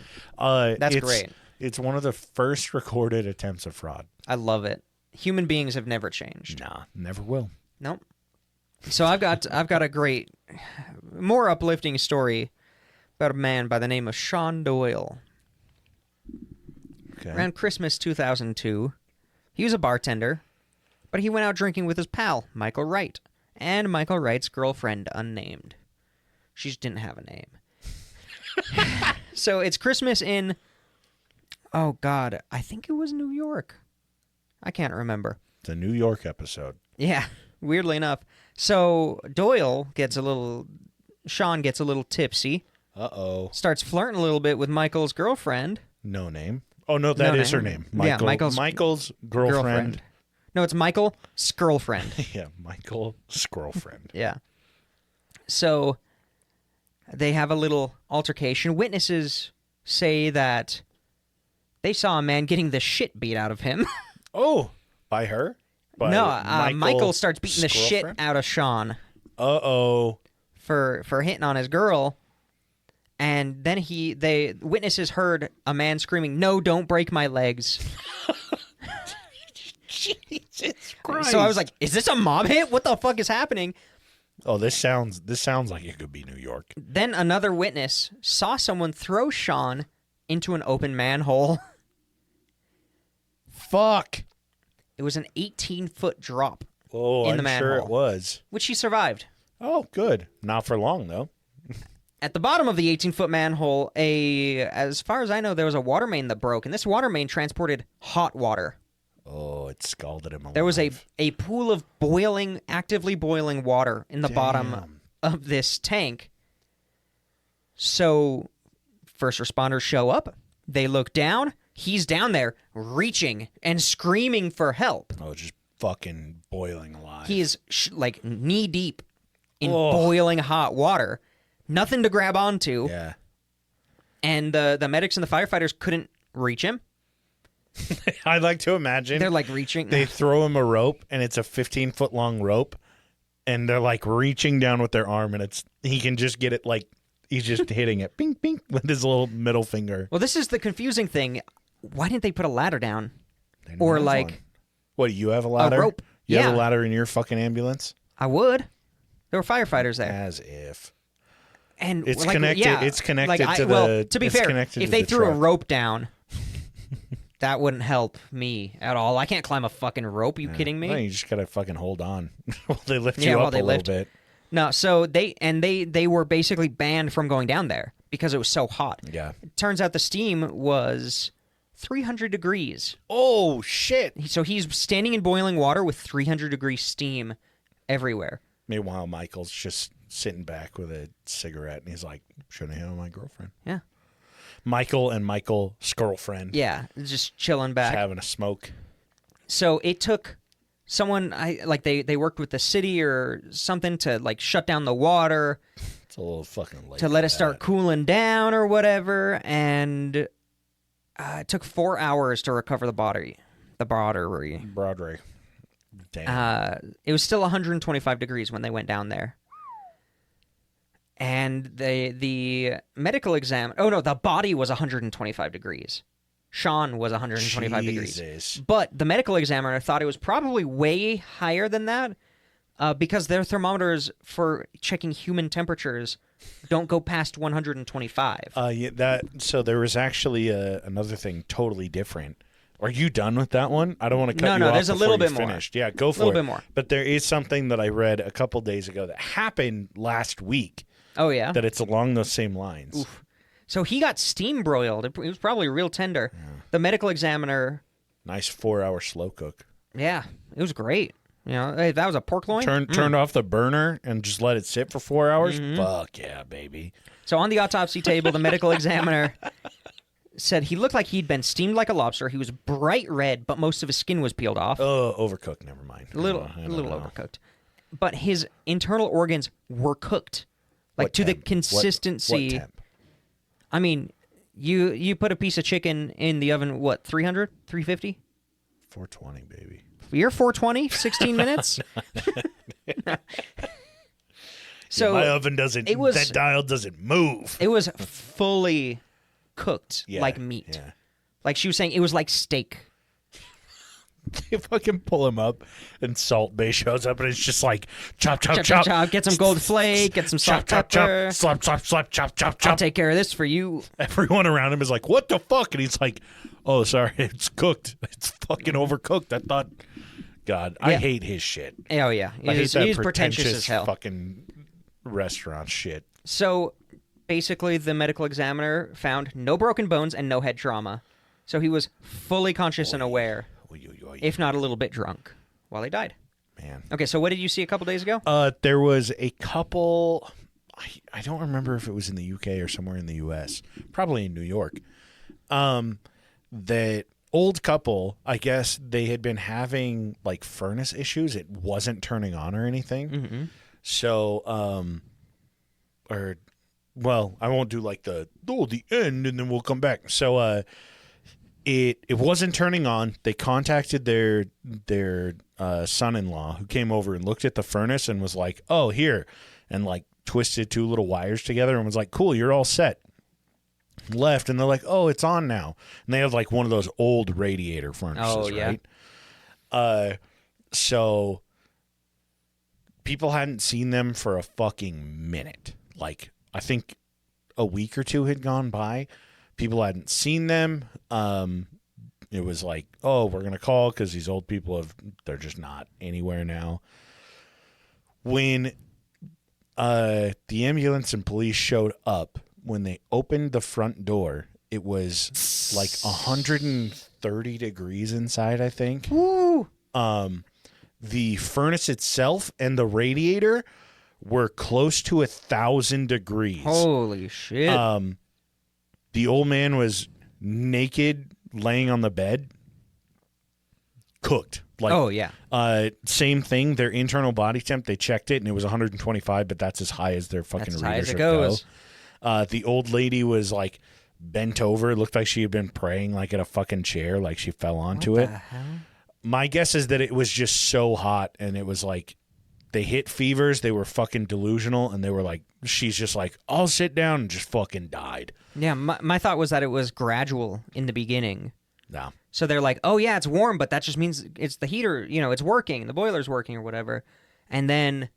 Speaker 2: That's
Speaker 3: great.
Speaker 2: It's one of the first recorded attempts of fraud.
Speaker 3: I love it. Human beings have never changed.
Speaker 2: Nah, never will.
Speaker 3: Nope. So I've got a great, more uplifting story about a man by the name of Sean Doyle.
Speaker 2: Okay.
Speaker 3: Around Christmas 2002, he was a bartender, but he went out drinking with his pal, Michael Wright, and Michael Wright's girlfriend, unnamed. She just didn't have a name. So it's Christmas in, oh God, I think it was New York. I can't remember.
Speaker 2: It's a New York episode.
Speaker 3: Yeah, weirdly enough. So Sean gets a little tipsy.
Speaker 2: Uh-oh.
Speaker 3: Starts flirting a little bit with Michael's girlfriend.
Speaker 2: No name. Oh, no, that is her name.
Speaker 3: Yeah,
Speaker 2: Michael's girlfriend.
Speaker 3: No, it's Michael's girlfriend.
Speaker 2: Yeah, Michael's girlfriend.
Speaker 3: Yeah. So they have a little altercation. Witnesses say that they saw a man getting the shit beat out of him.
Speaker 2: Oh, by her? By
Speaker 3: No, Michael starts beating the shit
Speaker 2: girlfriend?
Speaker 3: out of Sean
Speaker 2: Uh-oh.
Speaker 3: for hitting on his girl. And then witnesses heard a man screaming, "No, don't break my legs."
Speaker 2: Jesus Christ.
Speaker 3: So I was like, "Is this a mob hit? What the fuck is happening?"
Speaker 2: Oh, this sounds like it could be New York.
Speaker 3: Then another witness saw someone throw Sean into an open manhole.
Speaker 2: Fuck.
Speaker 3: It was an 18-foot drop
Speaker 2: Oh,
Speaker 3: in the
Speaker 2: I'm
Speaker 3: manhole,
Speaker 2: sure it was.
Speaker 3: which he survived.
Speaker 2: Oh, good. Not for long, though.
Speaker 3: At the bottom of the 18-foot manhole, as far as I know, there was a water main that broke, and this water main transported hot water.
Speaker 2: Oh, it scalded him alive.
Speaker 3: There was a pool of actively boiling water in the bottom of this tank. So first responders show up. They look down. He's down there reaching and screaming for help.
Speaker 2: Oh, just fucking boiling alive.
Speaker 3: He is like knee deep in boiling hot water. Nothing to grab onto.
Speaker 2: Yeah.
Speaker 3: And the medics and the firefighters couldn't reach him.
Speaker 2: I like to imagine
Speaker 3: They're like reaching.
Speaker 2: they throw him a rope, and it's a 15-foot long rope, and they're like reaching down with their arm, and he can just get it like he's just hitting it, bing, bing, with his little middle finger.
Speaker 3: Well, this is the confusing thing. Why didn't they put a ladder down?
Speaker 2: They don't
Speaker 3: Or
Speaker 2: have
Speaker 3: like
Speaker 2: one. What? You have a ladder?
Speaker 3: a rope?
Speaker 2: You have
Speaker 3: Yeah.
Speaker 2: a ladder in your fucking ambulance?
Speaker 3: I would. There were firefighters there.
Speaker 2: As if.
Speaker 3: And
Speaker 2: It's
Speaker 3: like,
Speaker 2: connected-
Speaker 3: Yeah,
Speaker 2: it's connected
Speaker 3: like,
Speaker 2: to
Speaker 3: well,
Speaker 2: the-
Speaker 3: to be
Speaker 2: it's
Speaker 3: fair,
Speaker 2: connected
Speaker 3: if
Speaker 2: to
Speaker 3: they
Speaker 2: the
Speaker 3: threw a
Speaker 2: truck.
Speaker 3: rope down, that wouldn't help me at all. I can't climb a fucking rope. You kidding me?
Speaker 2: No, you just gotta fucking hold on while they lift
Speaker 3: Yeah,
Speaker 2: you
Speaker 3: while
Speaker 2: up
Speaker 3: they
Speaker 2: a little
Speaker 3: lift.
Speaker 2: bit.
Speaker 3: No, so they were basically banned from going down there because it was so hot.
Speaker 2: Yeah.
Speaker 3: It turns out the steam was 300 degrees.
Speaker 2: Oh shit!
Speaker 3: So he's standing in boiling water with 300 degree steam everywhere.
Speaker 2: Meanwhile, Michael's just sitting back with a cigarette, and he's like, "Shouldn't have handled my girlfriend."
Speaker 3: Yeah.
Speaker 2: Michael and Michael's girlfriend,
Speaker 3: Yeah, just chilling
Speaker 2: just
Speaker 3: back.
Speaker 2: having a smoke.
Speaker 3: So it took someone they worked with the city or something to like shut down the water
Speaker 2: It's a little fucking late
Speaker 3: to let
Speaker 2: for
Speaker 3: it start
Speaker 2: that.
Speaker 3: cooling down or whatever, and it took 4 hours to recover the body. The body.
Speaker 2: Broadway. Damn.
Speaker 3: It was still 125 degrees when they went down there. And the medical exam. Oh no, the body was 125 degrees. Sean was 125 degrees.
Speaker 2: Jesus.
Speaker 3: But the medical examiner thought it was probably way higher than that because their thermometers for checking human temperatures don't go past 125.
Speaker 2: Yeah, so there was actually another thing totally different. Are you done with that one? I don't want to cut you
Speaker 3: No,
Speaker 2: off
Speaker 3: there's a
Speaker 2: before
Speaker 3: little
Speaker 2: you
Speaker 3: bit more.
Speaker 2: finished. Yeah, go for it.
Speaker 3: A little bit more.
Speaker 2: But there is something that I read a couple days ago that happened last week
Speaker 3: Oh, yeah?
Speaker 2: that it's along those same lines.
Speaker 3: Oof. So he got steam broiled. It was probably real tender.
Speaker 2: Yeah.
Speaker 3: The medical examiner,
Speaker 2: Nice 4-hour slow cook.
Speaker 3: yeah, it was great. You know, hey, that was a pork loin.
Speaker 2: Turned off the burner and just let it sit for 4 hours.
Speaker 3: Mm-hmm.
Speaker 2: Fuck yeah, baby.
Speaker 3: So on the autopsy table, the medical examiner said he looked like he'd been steamed like a lobster. He was bright red, but most of his skin was peeled off.
Speaker 2: Oh, overcooked. Never mind.
Speaker 3: A little
Speaker 2: I don't know.
Speaker 3: overcooked. But his internal organs were cooked, like
Speaker 2: What
Speaker 3: to the
Speaker 2: temp?
Speaker 3: consistency.
Speaker 2: What temp?
Speaker 3: I mean, you put a piece of chicken in the oven, what, 300, 350?
Speaker 2: 420, baby.
Speaker 3: You're 420, 16 minutes? So
Speaker 2: my oven doesn't.
Speaker 3: it was-
Speaker 2: that dial doesn't move.
Speaker 3: it was fully cooked
Speaker 2: Yeah,
Speaker 3: like meat.
Speaker 2: Yeah.
Speaker 3: Like she was saying, it was like steak.
Speaker 2: They fucking pull him up, and Salt Bay shows up, and it's just like chop, chop,
Speaker 3: Chop,
Speaker 2: chop,
Speaker 3: chop, chop. Get some gold flake. Get some salt,
Speaker 2: chop, chop,
Speaker 3: pepper.
Speaker 2: chop, slap, slap, slap, chop, chop,
Speaker 3: I'll
Speaker 2: chop.
Speaker 3: take care of this for you.
Speaker 2: Everyone around him is like, "What the fuck?" And he's like, "Oh, sorry, it's cooked. It's fucking overcooked." I thought, God, I
Speaker 3: Yeah.
Speaker 2: hate his shit.
Speaker 3: Oh yeah,
Speaker 2: I hate that
Speaker 3: he's pretentious as hell.
Speaker 2: fucking restaurant shit.
Speaker 3: So basically, the medical examiner found no broken bones and no head trauma. So he was fully conscious and aware,
Speaker 2: Oy, oy, oy.
Speaker 3: if not a little bit drunk, while he died.
Speaker 2: Man.
Speaker 3: Okay, so what did you see a couple days ago?
Speaker 2: There was a couple. I don't remember if it was in the UK or somewhere in the US. Probably in New York. That old couple, I guess they had been having like furnace issues. It wasn't turning on or anything.
Speaker 3: Mm-hmm.
Speaker 2: So, well, I won't do like the end, and then we'll come back. So, it wasn't turning on. They contacted their son-in-law, who came over and looked at the furnace and was like, "Oh, here," and like twisted two little wires together and was like, "Cool, you're all set." Left, and they're like, "Oh, it's on now." And they have like one of those old radiator furnaces,
Speaker 3: Oh, yeah.
Speaker 2: right? So people hadn't seen them for a fucking minute. Like, I think a week or two had gone by. People hadn't seen them. It was like, "Oh, we're going to call because these old people they're just not anywhere now." When the ambulance and police showed up, when they opened the front door, it was like 130 degrees inside, I think.
Speaker 3: Woo!
Speaker 2: The furnace itself and the radiator were close to 1,000 degrees.
Speaker 3: Holy shit!
Speaker 2: The old man was naked, laying on the bed, cooked. Like,
Speaker 3: oh yeah.
Speaker 2: Same thing. Their internal body temp, they checked it, and it was 125, but that's as high as their fucking
Speaker 3: That's as high
Speaker 2: readers
Speaker 3: as it
Speaker 2: would
Speaker 3: goes.
Speaker 2: go. The old lady was like bent over. It looked like she had been praying like at a fucking chair, like she fell onto
Speaker 3: What
Speaker 2: it.
Speaker 3: the hell?
Speaker 2: My guess is that it was just so hot, and it was like they hit fevers. They were fucking delusional, and they were like, she's just like, I'll sit down, and just fucking died.
Speaker 3: Yeah, my thought was that it was gradual in the beginning.
Speaker 2: No.
Speaker 3: So they're like, oh, yeah, it's warm, but that just means it's the heater, it's working, the boiler's working or whatever. And then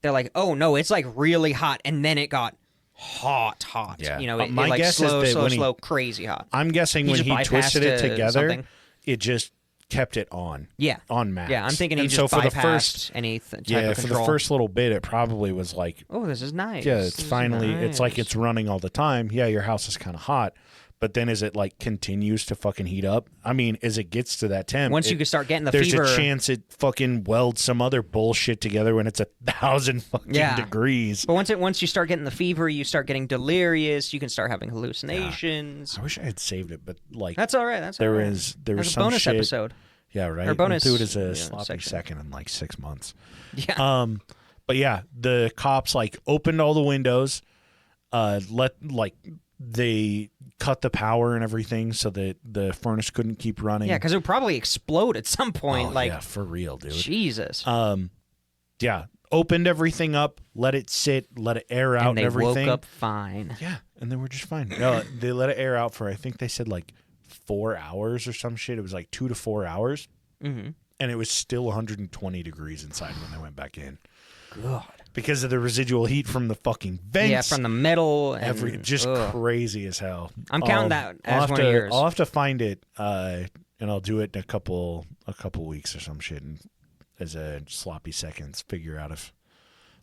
Speaker 3: they're like, oh, no, it's like really hot. And then it got hot.
Speaker 2: Yeah.
Speaker 3: My
Speaker 2: my guess
Speaker 3: slow,
Speaker 2: is that
Speaker 3: slow,
Speaker 2: when he-
Speaker 3: slow, crazy hot.
Speaker 2: I'm guessing
Speaker 3: He
Speaker 2: when
Speaker 3: just
Speaker 2: he
Speaker 3: bypassed
Speaker 2: twisted it together,
Speaker 3: something.
Speaker 2: it just kept it on.
Speaker 3: Yeah.
Speaker 2: On max.
Speaker 3: Yeah, I'm thinking he
Speaker 2: And
Speaker 3: just
Speaker 2: so for
Speaker 3: bypassed
Speaker 2: the first,
Speaker 3: any type
Speaker 2: yeah,
Speaker 3: of
Speaker 2: for
Speaker 3: control.
Speaker 2: the first little bit, it probably was like,
Speaker 3: Oh, this is nice.
Speaker 2: yeah,
Speaker 3: This
Speaker 2: it's
Speaker 3: is
Speaker 2: finally, it's like
Speaker 3: nice.
Speaker 2: it's running all the time. Yeah, your house is kind of hot. But then as it like continues to fucking heat up, I mean, as it gets to that temp,
Speaker 3: Once you can start getting the
Speaker 2: there's
Speaker 3: fever.
Speaker 2: a chance it fucking welds some other bullshit together when it's 1,000 fucking
Speaker 3: Yeah.
Speaker 2: degrees.
Speaker 3: But once you start getting the fever, you start getting delirious. You can start having hallucinations.
Speaker 2: I wish I had saved it, but like
Speaker 3: That's all right. That's
Speaker 2: there
Speaker 3: all right.
Speaker 2: was
Speaker 3: That's a
Speaker 2: some
Speaker 3: bonus
Speaker 2: shit.
Speaker 3: episode.
Speaker 2: Yeah, right.
Speaker 3: Or bonus,
Speaker 2: We'll do it as a
Speaker 3: yeah,
Speaker 2: sloppy
Speaker 3: section.
Speaker 2: second in like 6 months.
Speaker 3: Yeah.
Speaker 2: But yeah, the cops like opened all the windows, they cut the power and everything so that the furnace couldn't keep running.
Speaker 3: Yeah, because it would probably explode at some point.
Speaker 2: Oh, yeah, for real, dude.
Speaker 3: Jesus.
Speaker 2: Yeah, opened everything up, let it sit, let it air out
Speaker 3: and they
Speaker 2: everything.
Speaker 3: woke up fine.
Speaker 2: Yeah, and then we're just fine. No, they let it air out for, I think they said like 4 hours or some shit. It was like 2 to 4 hours.
Speaker 3: Mm-hmm.
Speaker 2: And it was still 120 degrees inside when they went back in.
Speaker 3: God.
Speaker 2: Because of the residual heat from the fucking vents.
Speaker 3: Yeah, from the metal. And,
Speaker 2: just
Speaker 3: ugh.
Speaker 2: crazy as hell.
Speaker 3: I'm counting that
Speaker 2: I'll
Speaker 3: as
Speaker 2: have
Speaker 3: one
Speaker 2: to,
Speaker 3: of yours.
Speaker 2: I'll have to find it, and I'll do it in a couple weeks or some shit, and as a sloppy seconds, figure out if,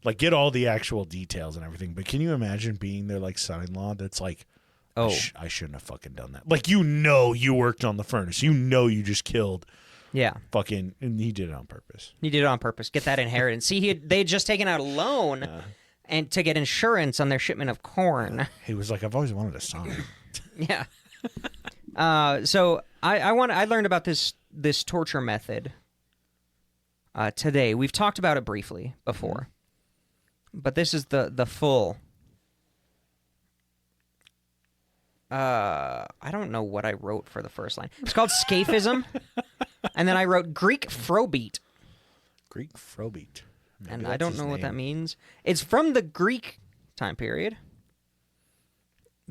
Speaker 2: like, get all the actual details and everything. But can you imagine being their like son-in-law? That's like,
Speaker 3: Oh.
Speaker 2: I shouldn't have fucking done that. Like, you worked on the furnace. You just killed.
Speaker 3: Yeah.
Speaker 2: Fucking, and he did it on purpose.
Speaker 3: He did it on purpose. Get that inheritance. See, they had just taken out a loan and to get insurance on their shipment of corn.
Speaker 2: He was like, I've always wanted a son.
Speaker 3: Yeah. So I learned about this torture method today. We've talked about it briefly before, but this is the full. I don't know what I wrote for the first line. It's called scaphism, and then I wrote Greek frobeat.
Speaker 2: Greek frobeat. Maybe
Speaker 3: And I
Speaker 2: that's
Speaker 3: don't
Speaker 2: his
Speaker 3: know what that
Speaker 2: name.
Speaker 3: means. It's from the Greek time period,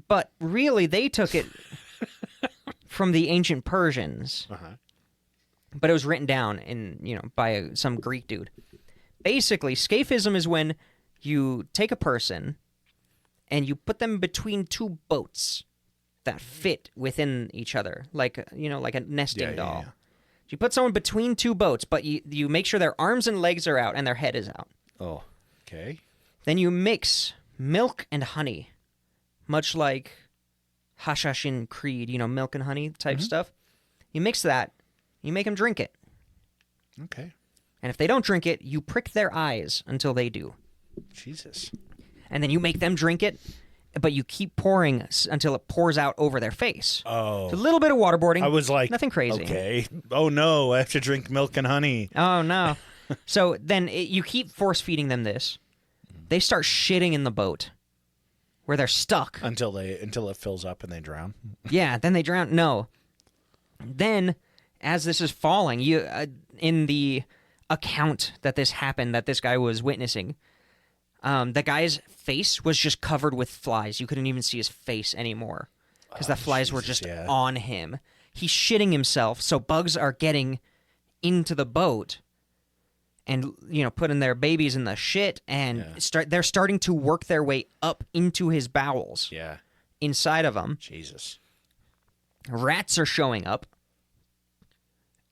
Speaker 3: but really they took it from the ancient Persians.
Speaker 2: Uh-huh.
Speaker 3: But it was written down by some Greek dude. Basically, scaphism is when you take a person and you put them between two boats that fit within each other, like a nesting doll.
Speaker 2: Yeah.
Speaker 3: You put someone between two boats, but you make sure their arms and legs are out and their head is out.
Speaker 2: Oh, okay.
Speaker 3: Then you mix milk and honey, much like Hashashin Creed, milk and honey type stuff. You mix that, you make them drink it.
Speaker 2: Okay.
Speaker 3: And if they don't drink it, you prick their eyes until they do.
Speaker 2: Jesus.
Speaker 3: And then you make them drink it, but you keep pouring until it pours out over their face.
Speaker 2: Oh.
Speaker 3: It's a little bit of waterboarding.
Speaker 2: I was like,
Speaker 3: nothing crazy.
Speaker 2: Okay. Oh no, I have to drink milk and honey.
Speaker 3: Oh, no. So then you keep force feeding them this. They start shitting in the boat where they're stuck.
Speaker 2: Until it fills up and they drown.
Speaker 3: Yeah, then they drown. No. Then, as this is falling, in the account that this happened, that this guy was witnessing, the guy's face was just covered with flies. You couldn't even see his face anymore because the flies were just on him. He's shitting himself, so bugs are getting into the boat and putting their babies in the shit, and they're starting to work their way up into his bowels.
Speaker 2: Yeah.
Speaker 3: Inside of him.
Speaker 2: Jesus.
Speaker 3: Rats are showing up.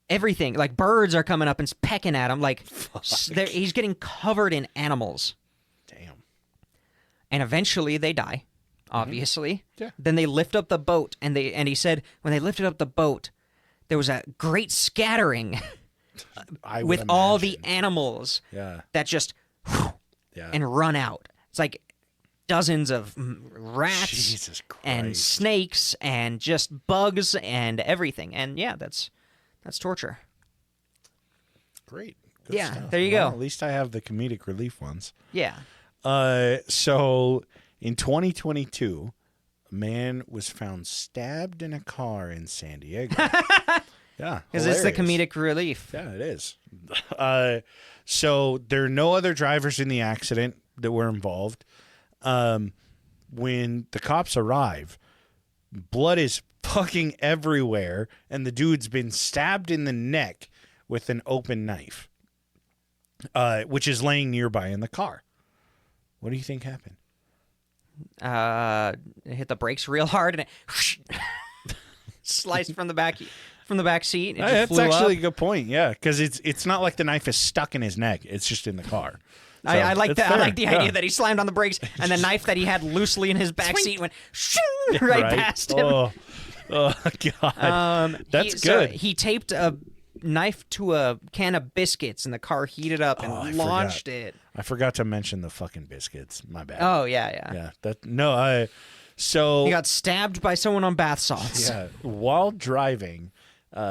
Speaker 3: Everything, like birds are coming up and pecking at him. Like he's getting covered in animals.
Speaker 2: Damn.
Speaker 3: And eventually they die, obviously.
Speaker 2: Yeah.
Speaker 3: Then they lift up the boat, and he said when they lifted up the boat, there was a great scattering
Speaker 2: I would
Speaker 3: with all the
Speaker 2: imagine.
Speaker 3: animals that just
Speaker 2: Yeah.
Speaker 3: and run out. It's like dozens of rats
Speaker 2: Jesus Christ.
Speaker 3: and snakes and just bugs and everything. And yeah, that's torture.
Speaker 2: Great. Good
Speaker 3: Yeah,
Speaker 2: stuff.
Speaker 3: there you
Speaker 2: Well,
Speaker 3: go.
Speaker 2: At least I have the comedic relief ones.
Speaker 3: Yeah.
Speaker 2: So in 2022, A man was found stabbed in a car in San Diego. Yeah.
Speaker 3: Because it's the
Speaker 2: hilarious.
Speaker 3: comedic relief.
Speaker 2: Yeah, it is. So there are no other drivers in the accident that were involved. When the cops arrive, blood is fucking everywhere, and the dude's been stabbed in the neck with an open knife, which is laying nearby in the car. What do you think happened?
Speaker 3: It hit the brakes real hard and it sliced from the back seat. It just
Speaker 2: That's
Speaker 3: flew
Speaker 2: actually
Speaker 3: up.
Speaker 2: a good point. Yeah, because it's not like the knife is stuck in his neck; it's just in the car. So,
Speaker 3: I like
Speaker 2: it's
Speaker 3: that. I
Speaker 2: fair.
Speaker 3: like the idea that he slammed on the brakes and the knife that he had loosely in his back seat went right past him.
Speaker 2: Oh God, that's good.
Speaker 3: So he taped a knife to a can of biscuits, and the car heated up and
Speaker 2: I
Speaker 3: launched
Speaker 2: forgot.
Speaker 3: it.
Speaker 2: I forgot to mention the fucking biscuits. My bad.
Speaker 3: Oh yeah.
Speaker 2: Yeah. So
Speaker 3: He got stabbed by someone on bath salts.
Speaker 2: yeah, while driving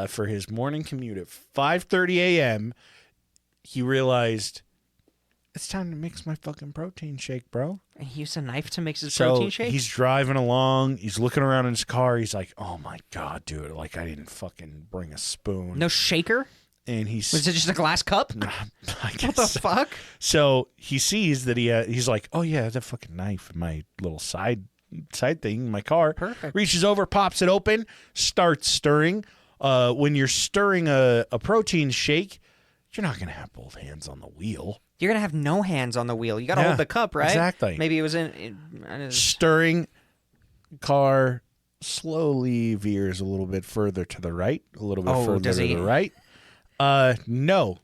Speaker 2: for his morning commute at 5:30 a.m., he realized it's time to mix my fucking protein shake, bro.
Speaker 3: And he used a knife to mix his
Speaker 2: So
Speaker 3: protein shake.
Speaker 2: he's driving along. He's looking around in his car. He's like, "Oh my God, dude! Like I didn't fucking bring a spoon."
Speaker 3: No shaker?
Speaker 2: And he's
Speaker 3: Was it just a glass cup?
Speaker 2: I guess
Speaker 3: What the
Speaker 2: so.
Speaker 3: fuck?
Speaker 2: So he sees that he's like, "Oh yeah, that fucking knife in my little side thing in my car."
Speaker 3: Perfect.
Speaker 2: Reaches over, pops it open, starts stirring. When you're stirring a protein shake, you're not gonna have both hands on the wheel.
Speaker 3: You're gonna have no hands on the wheel. You gotta
Speaker 2: Yeah,
Speaker 3: hold the cup, right?
Speaker 2: exactly.
Speaker 3: Maybe it was in
Speaker 2: Stirring, car slowly veers a little bit further to the right, a little bit further
Speaker 3: does
Speaker 2: to
Speaker 3: he?
Speaker 2: the right. No,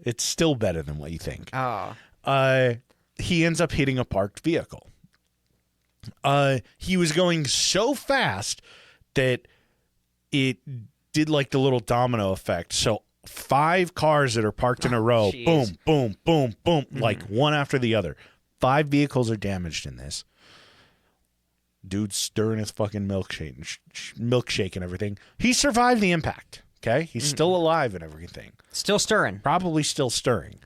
Speaker 2: it's still better than what you think.
Speaker 3: Oh.
Speaker 2: He ends up hitting a parked vehicle. He was going so fast that it did like the little domino effect. So 5 cars that are parked in a row,
Speaker 3: jeez.
Speaker 2: boom, boom, boom, boom, like one after the other. 5 vehicles are damaged in this. Dude's stirring his fucking milkshake and everything. He survived the impact. Okay, he's still alive and everything.
Speaker 3: Still stirring.
Speaker 2: Probably still stirring.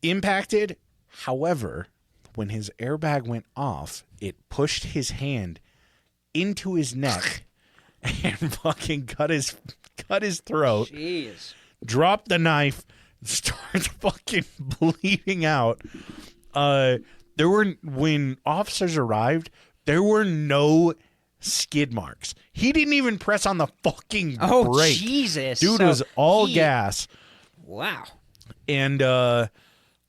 Speaker 2: Impacted, however, when his airbag went off, it pushed his hand into his neck and fucking cut his throat.
Speaker 3: Jeez.
Speaker 2: Dropped the knife, started fucking bleeding out. When officers arrived, there were no skid marks. He didn't even press on the fucking
Speaker 3: Oh,
Speaker 2: brake.
Speaker 3: Jesus.
Speaker 2: Dude
Speaker 3: So
Speaker 2: was all
Speaker 3: he-
Speaker 2: gas.
Speaker 3: Wow.
Speaker 2: And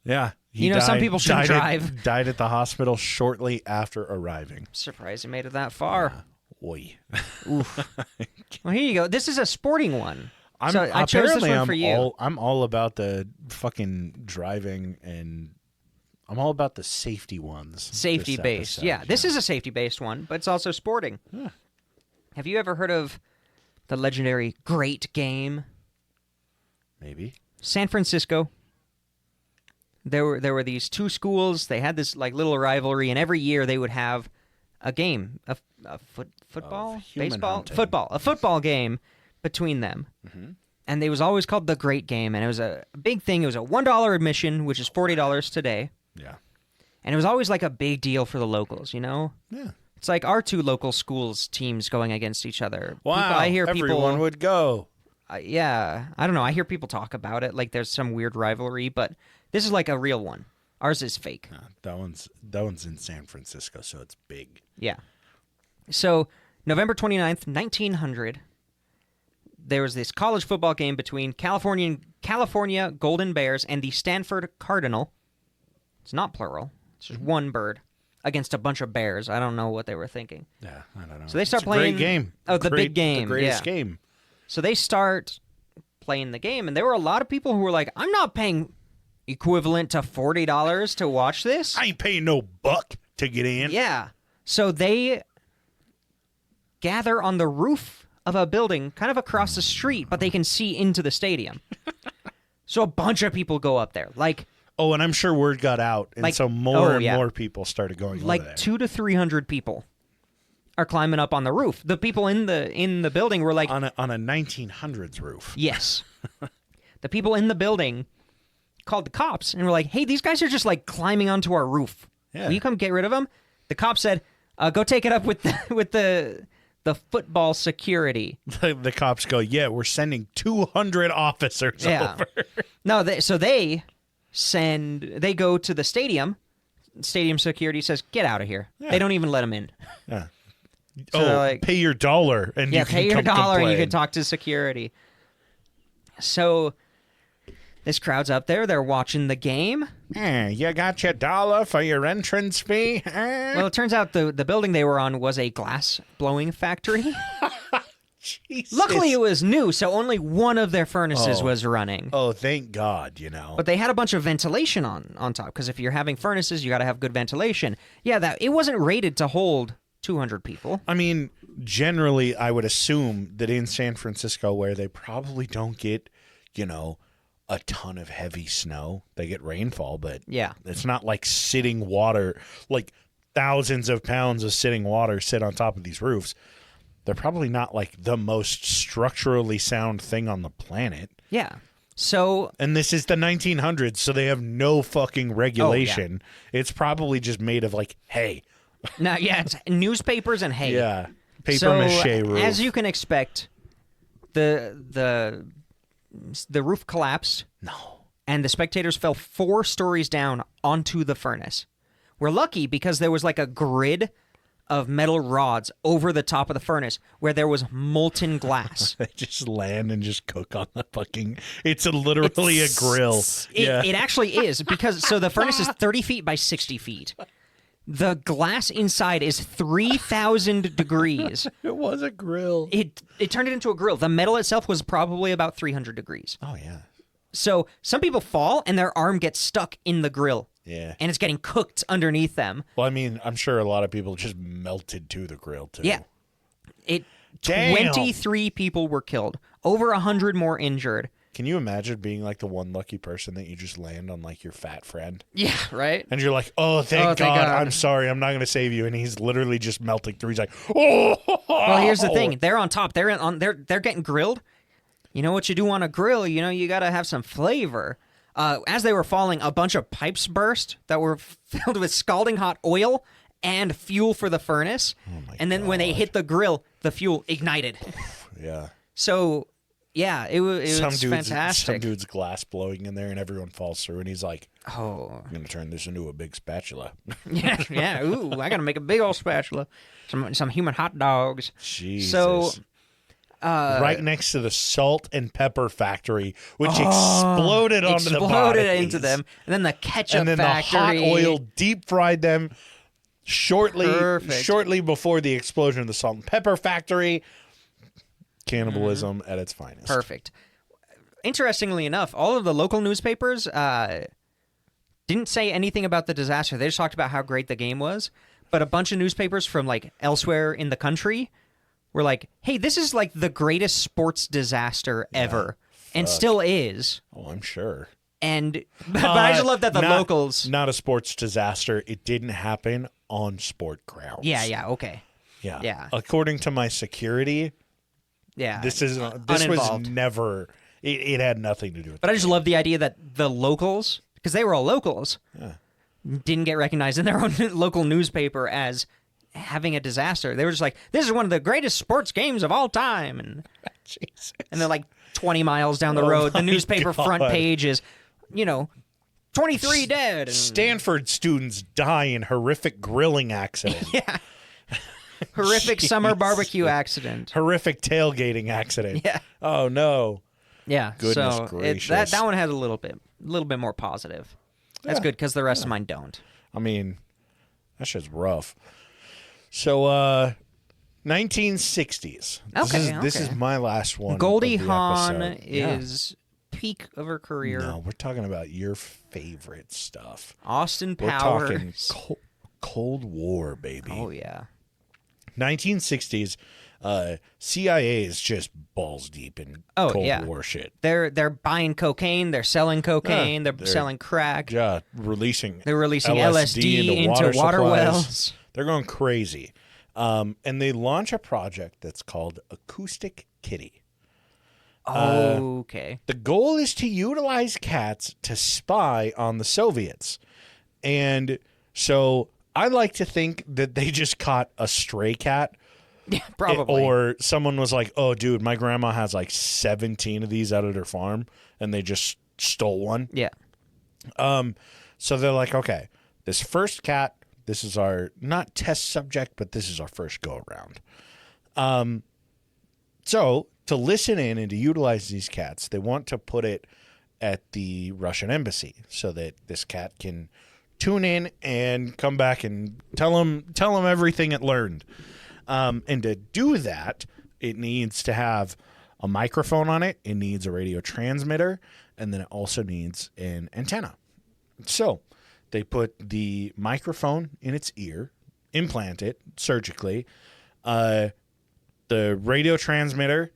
Speaker 2: yeah, he
Speaker 3: some people shouldn't drive.
Speaker 2: Died at the hospital shortly after arriving.
Speaker 3: Surprised he made it that far.
Speaker 2: Oy.
Speaker 3: Well, here you go. This is a sporting one.
Speaker 2: I
Speaker 3: chose this one for you.
Speaker 2: I'm all about the fucking driving, and I'm all about the safety ones.
Speaker 3: Safety based. Yeah, this is a safety based one, but it's also sporting.
Speaker 2: Yeah.
Speaker 3: Have you ever heard of the legendary Great Game?
Speaker 2: Maybe.
Speaker 3: San Francisco. There were these 2 schools. They had this like little rivalry, and every year they would have a game, a football,
Speaker 2: Of human
Speaker 3: baseball,
Speaker 2: hunting.
Speaker 3: a football game between them.
Speaker 2: Mm-hmm.
Speaker 3: And it was always called the Great Game, and it was a big thing. It was a $1 admission, which is $40 today,
Speaker 2: Yeah.
Speaker 3: and it was always like a big deal for the locals. You know,
Speaker 2: Yeah.
Speaker 3: it's like our 2 local schools teams going against each other.
Speaker 2: Wow.
Speaker 3: I hear
Speaker 2: everyone
Speaker 3: people.
Speaker 2: would go.
Speaker 3: Yeah, I don't know. I hear people talk about it like there's some weird rivalry, but this is like a real one. Ours is fake.
Speaker 2: That one's in San Francisco, so it's big.
Speaker 3: Yeah. So, November 29th, 1900, there was this college football game between California Golden Bears and the Stanford Cardinal. It's not plural. It's just one bird against a bunch of bears. I don't know what they were thinking.
Speaker 2: Yeah, I don't know.
Speaker 3: So they start
Speaker 2: It's a
Speaker 3: playing-
Speaker 2: great game.
Speaker 3: Oh, the big game,
Speaker 2: The greatest
Speaker 3: yeah.
Speaker 2: game.
Speaker 3: So they start playing the game, and there were a lot of people who were like, I'm not paying equivalent to $40 to watch this.
Speaker 2: I ain't paying no buck to get in.
Speaker 3: Yeah. So they gather on the roof of a building kind of across the street, but they can see into the stadium. So a bunch of people go up there. Like
Speaker 2: Oh, and I'm sure word got out, and
Speaker 3: Like-
Speaker 2: so more
Speaker 3: oh,
Speaker 2: and
Speaker 3: yeah.
Speaker 2: more people started going over
Speaker 3: like
Speaker 2: there.
Speaker 3: 200 to 300 people are climbing up on the roof. The people in the building were like,
Speaker 2: on a 1900s roof.
Speaker 3: yes. The people in the building called the cops and were like, hey, these guys are just like climbing onto our roof.
Speaker 2: Yeah.
Speaker 3: Will you come get rid of them? The cops said, Go take it up with the football security.
Speaker 2: The cops go, yeah, we're sending 200 officers over.
Speaker 3: No, they go to the stadium. Stadium security says, get out of here.
Speaker 2: Yeah.
Speaker 3: They don't even let them in.
Speaker 2: Yeah.
Speaker 3: So
Speaker 2: pay your $1 and you can
Speaker 3: pay your
Speaker 2: come
Speaker 3: $1 and you
Speaker 2: complain.
Speaker 3: can talk to security. So this crowd's up there. They're watching the game.
Speaker 2: You got your $1 for your entrance fee?
Speaker 3: Well, it turns out the building they were on was a glass blowing factory.
Speaker 2: Jesus.
Speaker 3: Luckily, it was new, so only one of their furnaces was running.
Speaker 2: Oh, thank God,
Speaker 3: But they had a bunch of ventilation on top, because if you're having furnaces, you got to have good ventilation. Yeah, it wasn't rated to hold 200 people.
Speaker 2: I mean, generally, I would assume that in San Francisco, where they probably don't get, a ton of heavy snow, they get rainfall, but it's not like sitting water, like thousands of pounds of sitting water sit on top of these roofs. They're probably not like the most structurally sound thing on the planet.
Speaker 3: Yeah. So,
Speaker 2: and this is the 1900s, so they have no fucking regulation. It's probably just made of like hay.
Speaker 3: No, it's newspapers and hay.
Speaker 2: Yeah, paper mache roof.
Speaker 3: As you can expect, the roof collapsed.
Speaker 2: No.
Speaker 3: And the spectators fell 4 stories down onto the furnace. We're lucky because there was like a grid of metal rods over the top of the furnace where there was molten glass.
Speaker 2: They just land and just cook on the fucking... It's literally a grill.
Speaker 3: It actually is, because so the furnace is 30 feet by 60 feet. The glass inside is 3,000 degrees.
Speaker 2: It was a grill.
Speaker 3: It turned it into a grill. The metal itself was probably about 300 degrees.
Speaker 2: Oh, yeah.
Speaker 3: So some people fall and their arm gets stuck in the grill.
Speaker 2: Yeah.
Speaker 3: And it's getting cooked underneath them.
Speaker 2: Well, I mean, I'm sure a lot of people just melted to the grill, too.
Speaker 3: Yeah.
Speaker 2: Damn.
Speaker 3: 23 people were killed. Over 100 more injured.
Speaker 2: Can you imagine being like the one lucky person that you just land on like your fat friend?
Speaker 3: Yeah, right?
Speaker 2: And you're like, thank God, I'm sorry, I'm not going to save you. And he's literally just melting through. He's like, oh.
Speaker 3: Well, here's the thing. They're on top. They're getting grilled. You know what you do on a grill? You got to have some flavor. As they were falling, a bunch of pipes burst that were filled with scalding hot oil and fuel for the furnace.
Speaker 2: Oh my
Speaker 3: and then
Speaker 2: God.
Speaker 3: when they hit the grill, the fuel ignited.
Speaker 2: Yeah.
Speaker 3: So, yeah, it was fantastic.
Speaker 2: Some dude's glass blowing in there and everyone falls through and he's like,
Speaker 3: oh,
Speaker 2: I'm going to turn this into a big spatula.
Speaker 3: yeah. Ooh, I got to make a big old spatula. Some human hot dogs.
Speaker 2: Jesus.
Speaker 3: So...
Speaker 2: right next to the salt and pepper factory, which exploded onto the bodies.
Speaker 3: Exploded into them. And then the ketchup
Speaker 2: and then
Speaker 3: factory.
Speaker 2: the hot oil deep fried them shortly before the explosion of the salt and pepper factory. Cannibalism at its finest.
Speaker 3: Perfect. Interestingly enough, all of the local newspapers didn't say anything about the disaster. They just talked about how great the game was. But a bunch of newspapers from like elsewhere in the country were like, hey, this is like the greatest sports disaster ever. And still is.
Speaker 2: Oh, I'm sure.
Speaker 3: And but I just love that the locals...
Speaker 2: Not a sports disaster. It didn't happen on sport grounds.
Speaker 3: Yeah, okay.
Speaker 2: Yeah. According to my security, this was never... It had nothing to do with it.
Speaker 3: But I just love the idea that the locals, because they were all locals, didn't get recognized in their own local newspaper as having a disaster. They were just like, this is one of the greatest sports games of all time. And
Speaker 2: Jesus.
Speaker 3: And they're like 20 miles down the road. The newspaper front page is, 23 dead. And...
Speaker 2: Stanford students die in horrific grilling accident.
Speaker 3: Yeah. Horrific summer barbecue accident.
Speaker 2: Horrific tailgating accident.
Speaker 3: Yeah.
Speaker 2: Oh, no.
Speaker 3: Yeah.
Speaker 2: Goodness gracious.
Speaker 3: That one has a little bit more positive. That's good because the rest of mine don't.
Speaker 2: I mean, that shit's rough. So, 1960s. This is my last one.
Speaker 3: Goldie Hawn is peak of her career.
Speaker 2: No, we're talking about your favorite stuff.
Speaker 3: Austin Powers.
Speaker 2: We're talking Cold War, baby.
Speaker 3: Oh, yeah.
Speaker 2: 1960s. CIA is just balls deep in Cold War shit.
Speaker 3: They're buying cocaine. They're selling cocaine. They're selling crack.
Speaker 2: Yeah, releasing
Speaker 3: LSD into water wells.
Speaker 2: They're going crazy. And they launch a project that's called Acoustic Kitty.
Speaker 3: Okay.
Speaker 2: The goal is to utilize cats to spy on the Soviets. And so I like to think that they just caught a stray cat.
Speaker 3: Yeah, probably.
Speaker 2: Or someone was like, oh, dude, my grandma has like 17 of these out at her farm, and they just stole one.
Speaker 3: Yeah.
Speaker 2: So they're like, okay, this first cat, this is our, not test subject, but this is our first go-around. So to listen in and to utilize these cats, they want to put it at the Russian embassy so that this cat can tune in and come back and tell them everything it learned. And to do that, it needs to have a microphone on it. It needs a radio transmitter, and then it also needs an antenna. So they put the microphone in its ear, implant it surgically, the radio transmitter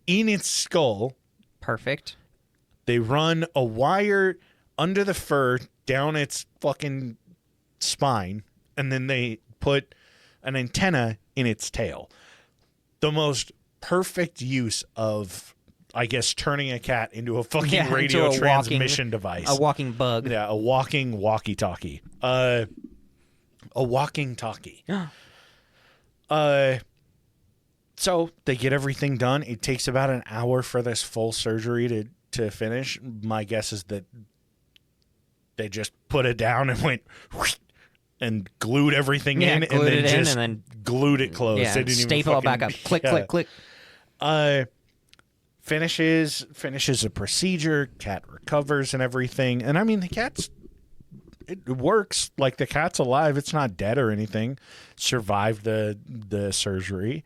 Speaker 2: in its skull.
Speaker 3: Perfect.
Speaker 2: They run a wire under the fur down its fucking spine, and then they put an antenna in its tail. The most perfect use of, I guess, turning a cat into a fucking radio transmission device.
Speaker 3: A walking bug.
Speaker 2: Yeah, a walking walkie-talkie. A walking talkie. So they get everything done. It takes about an hour for this full surgery to finish. My guess is that they just put it down and went and glued everything in, and then just glued it closed.
Speaker 3: Yeah,
Speaker 2: they didn't
Speaker 3: staple it back up. Click, click, click.
Speaker 2: Finishes a procedure. Cat recovers and everything. And I mean, it works. Like, the cat's alive. It's not dead or anything. Survived the surgery.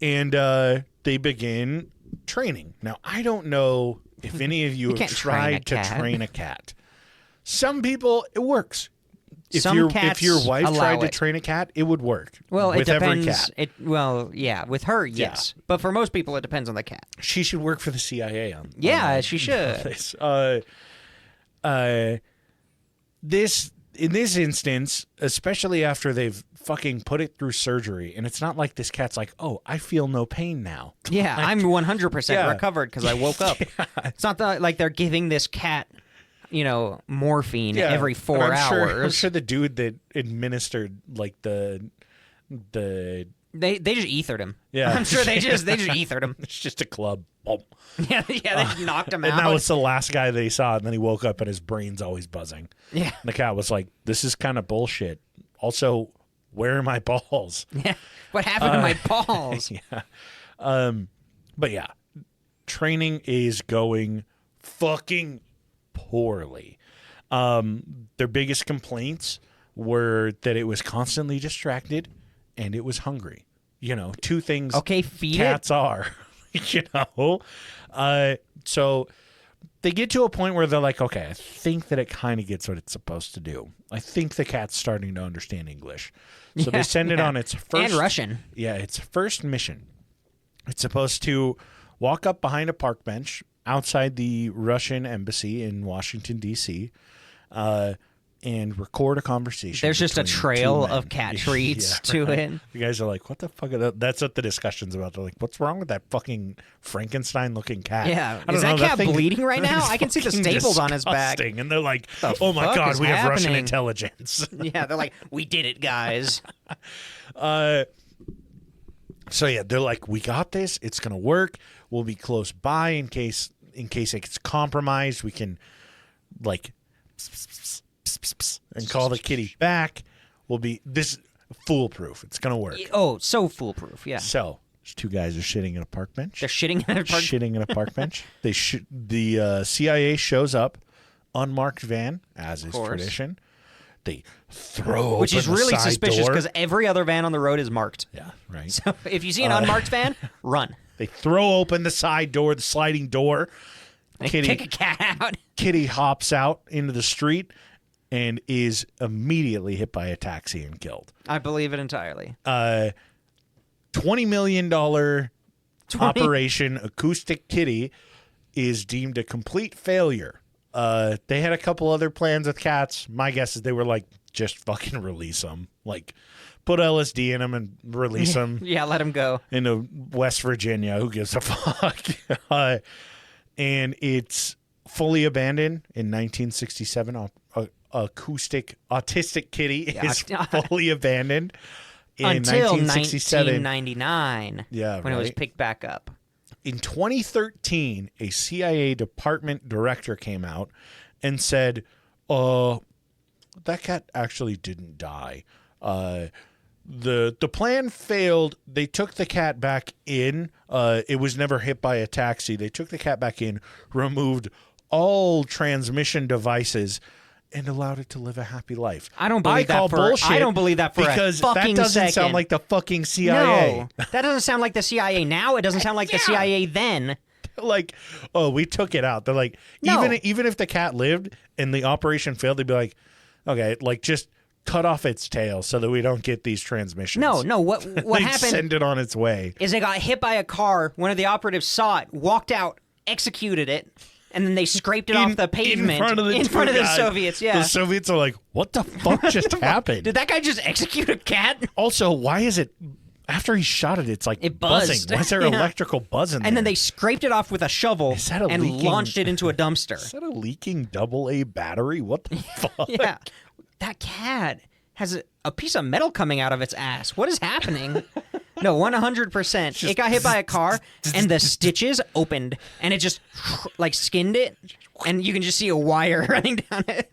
Speaker 2: And they begin training. Now, I don't know if any of you have tried to train a cat. Some people, it works. If your wife tried to train a cat, it would work.
Speaker 3: Well,
Speaker 2: with
Speaker 3: it depends.
Speaker 2: Every cat.
Speaker 3: Yeah, with her, yes. Yeah. But for most people, it depends on the cat.
Speaker 2: She should work for the CIA.
Speaker 3: She should.
Speaker 2: In this instance, especially after they've fucking put it through surgery, and it's not like this cat's like, oh, I feel no pain now.
Speaker 3: Yeah, I'm 100% recovered because I woke up. Yeah. It's not like they're giving this cat, morphine every 4 hours.
Speaker 2: I'm sure the dude that administered like the
Speaker 3: they just ethered him.
Speaker 2: Yeah,
Speaker 3: I'm sure they just ethered him.
Speaker 2: It's just a club. Oh.
Speaker 3: Yeah, they knocked him out.
Speaker 2: And that was the last guy they saw, and then he woke up and his brain's always buzzing.
Speaker 3: Yeah,
Speaker 2: and the cat was like, "This is kind of bullshit." Also, where are my balls?
Speaker 3: Yeah, what happened to my balls?
Speaker 2: Yeah, but yeah, training is going fucking poorly. Their biggest complaints were that it was constantly distracted and it was hungry. Two things.
Speaker 3: Okay, feed
Speaker 2: cats are. So they get to a point where they're like, okay, I think that it kind of gets what it's supposed to do. I think the cat's starting to understand English. So they send it on its first...
Speaker 3: And Russian.
Speaker 2: Yeah, its first mission. It's supposed to walk up behind a park bench outside the Russian embassy in Washington, D.C., and record a conversation.
Speaker 3: There's just a trail of cat treats to it.
Speaker 2: You guys are like, what the fuck? That's what the discussion's about. They're like, what's wrong with that fucking Frankenstein-looking cat?
Speaker 3: Yeah. Is that cat bleeding right now? I can see the staples on his back.
Speaker 2: And they're like, oh my God, we have Russian intelligence.
Speaker 3: Yeah, they're like, we did it, guys.
Speaker 2: So yeah, they're like, we got this. It's going to work. We'll be close by in case it gets compromised. We can like... and call the kitty back. Will be this foolproof. It's gonna work.
Speaker 3: Oh, so foolproof. Yeah.
Speaker 2: So these two guys are shitting in a park bench.
Speaker 3: They're shitting in a park.
Speaker 2: Shitting in a park bench. The CIA shows up, unmarked van, as is tradition. They throw,
Speaker 3: which is really suspicious
Speaker 2: because
Speaker 3: every other van on the road is marked.
Speaker 2: Yeah, right.
Speaker 3: So if you see an unmarked van, run.
Speaker 2: They throw open the side door, the sliding door.
Speaker 3: Kitty, kick a cat out.
Speaker 2: Kitty hops out into the street and is immediately hit by a taxi and killed.
Speaker 3: I believe it entirely.
Speaker 2: $20 million Operation Acoustic Kitty is deemed a complete failure. They had a couple other plans with cats. My guess is they were like, just fucking release them. Like, put LSD in them and release them.
Speaker 3: Yeah, let them go.
Speaker 2: Into West Virginia. Who gives a fuck? And it's fully abandoned in 1967 acoustic autistic kitty is fully abandoned in
Speaker 3: Until
Speaker 2: 1967.
Speaker 3: 1999, when it was picked back up.
Speaker 2: In 2013, a CIA department director came out and said, that cat actually didn't die. The plan failed. They took the cat back in. It was never hit by a taxi. They took the cat back in, removed all transmission devices, and allowed it to live a happy life.
Speaker 3: I don't believe that for
Speaker 2: bullshit
Speaker 3: I don't believe that for
Speaker 2: because
Speaker 3: a fucking
Speaker 2: that doesn't
Speaker 3: second.
Speaker 2: sound like the fucking CIA.
Speaker 3: No, that doesn't sound like the CIA now. It doesn't sound like the CIA then.
Speaker 2: Like, oh, we took it out. They're like,
Speaker 3: No.
Speaker 2: even if the cat lived and the operation failed, they'd be like, okay, like just cut off its tail so that we don't get these transmissions.
Speaker 3: No. What
Speaker 2: They'd
Speaker 3: happened
Speaker 2: send it on its way.
Speaker 3: is it got hit by a car. One of the operatives saw it, walked out, executed it, and then they scraped it off the pavement
Speaker 2: in front of the
Speaker 3: Soviets. Yeah.
Speaker 2: The Soviets are like, what the fuck just happened?
Speaker 3: Did that guy just execute a cat?
Speaker 2: Also, why is it after he shot it? It's like
Speaker 3: It
Speaker 2: buzzing.
Speaker 3: buzzed.
Speaker 2: Why is there
Speaker 3: Yeah.
Speaker 2: electrical buzz in there?
Speaker 3: And then they scraped it off with a shovel
Speaker 2: Is that a
Speaker 3: and
Speaker 2: leaking-
Speaker 3: launched it into a dumpster.
Speaker 2: Is that a leaking AA battery? What the fuck?
Speaker 3: Yeah. That cat has a piece of metal coming out of its ass. What is happening? No, 100%. It got hit by a car, and the stitches opened, and it just, like, skinned it, and you can just see a wire running down it.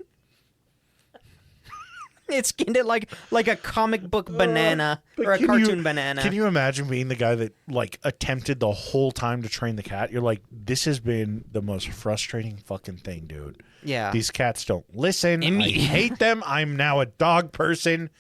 Speaker 3: It skinned it like a comic book banana or a cartoon banana.
Speaker 2: Can you imagine being the guy that like attempted the whole time to train the cat? You're like, this has been the most frustrating fucking thing, dude.
Speaker 3: Yeah.
Speaker 2: These cats don't listen. I hate them. I'm now a dog person.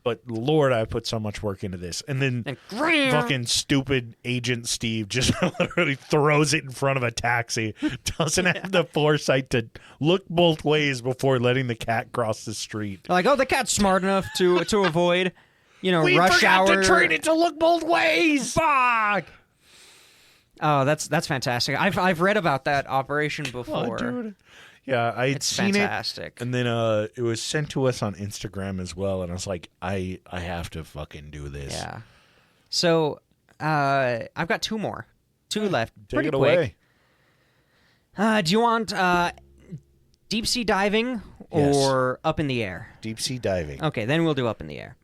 Speaker 2: But Lord, I put so much work into this. And then fucking stupid Agent Steve just literally throws it in front of a taxi. Doesn't have the foresight to look both ways before letting the cat cross the street.
Speaker 3: Like, oh, the cat's smart enough to avoid,
Speaker 2: We
Speaker 3: rush
Speaker 2: forgot
Speaker 3: hour.
Speaker 2: to train it to look both ways.
Speaker 3: Fuck. Oh, that's fantastic. I've read about that operation before.
Speaker 2: Oh, dude. Yeah, I'd
Speaker 3: It's
Speaker 2: seen
Speaker 3: fantastic.
Speaker 2: it, and then it was sent to us on Instagram as well, and I was like, I have to fucking do this.
Speaker 3: Yeah. So I've got two left.
Speaker 2: Take
Speaker 3: Pretty
Speaker 2: it
Speaker 3: quick.
Speaker 2: away.
Speaker 3: Do you want deep sea diving or up in the air?
Speaker 2: Deep sea diving.
Speaker 3: Okay, then we'll do up in the air.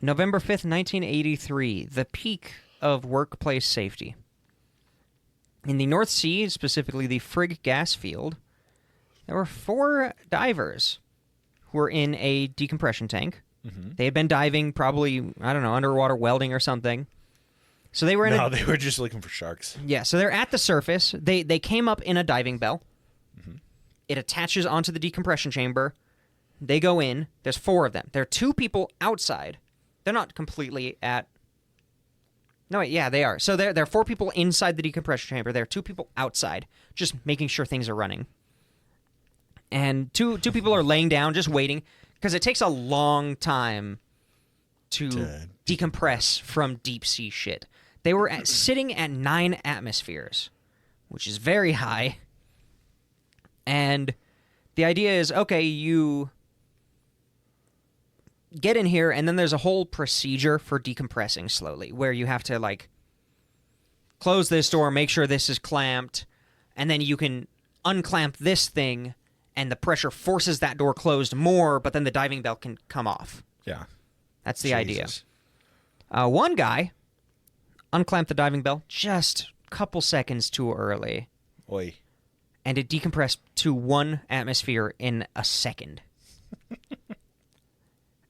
Speaker 3: November 5th, 1983, the peak of workplace safety. In the North Sea, specifically the Frigg gas field, there were 4 divers who were in a decompression tank. Mm-hmm. They had been diving probably, I don't know, underwater welding or something. So they were in
Speaker 2: they were just looking for sharks.
Speaker 3: Yeah, so they're at the surface. They came up in a diving bell.
Speaker 2: Mm-hmm.
Speaker 3: It attaches onto the decompression chamber. They go in. There's 4 of them. There are 2 people outside. They're not completely at... No, wait, yeah, they are. So there are 4 people inside the decompression chamber. There are 2 people outside, just making sure things are running. And two people are laying down, just waiting, because it takes a long time to decompress from deep sea shit. They were sitting at 9 atmospheres, which is very high. And the idea is, okay, you get in here, and then there's a whole procedure for decompressing slowly, where you have to, like, close this door, make sure this is clamped, and then you can unclamp this thing, and the pressure forces that door closed more, but then the diving bell can come off.
Speaker 2: Yeah.
Speaker 3: That's the idea. One guy unclamped the diving bell just a couple seconds too early.
Speaker 2: Oi.
Speaker 3: And it decompressed to 1 atmosphere in a second.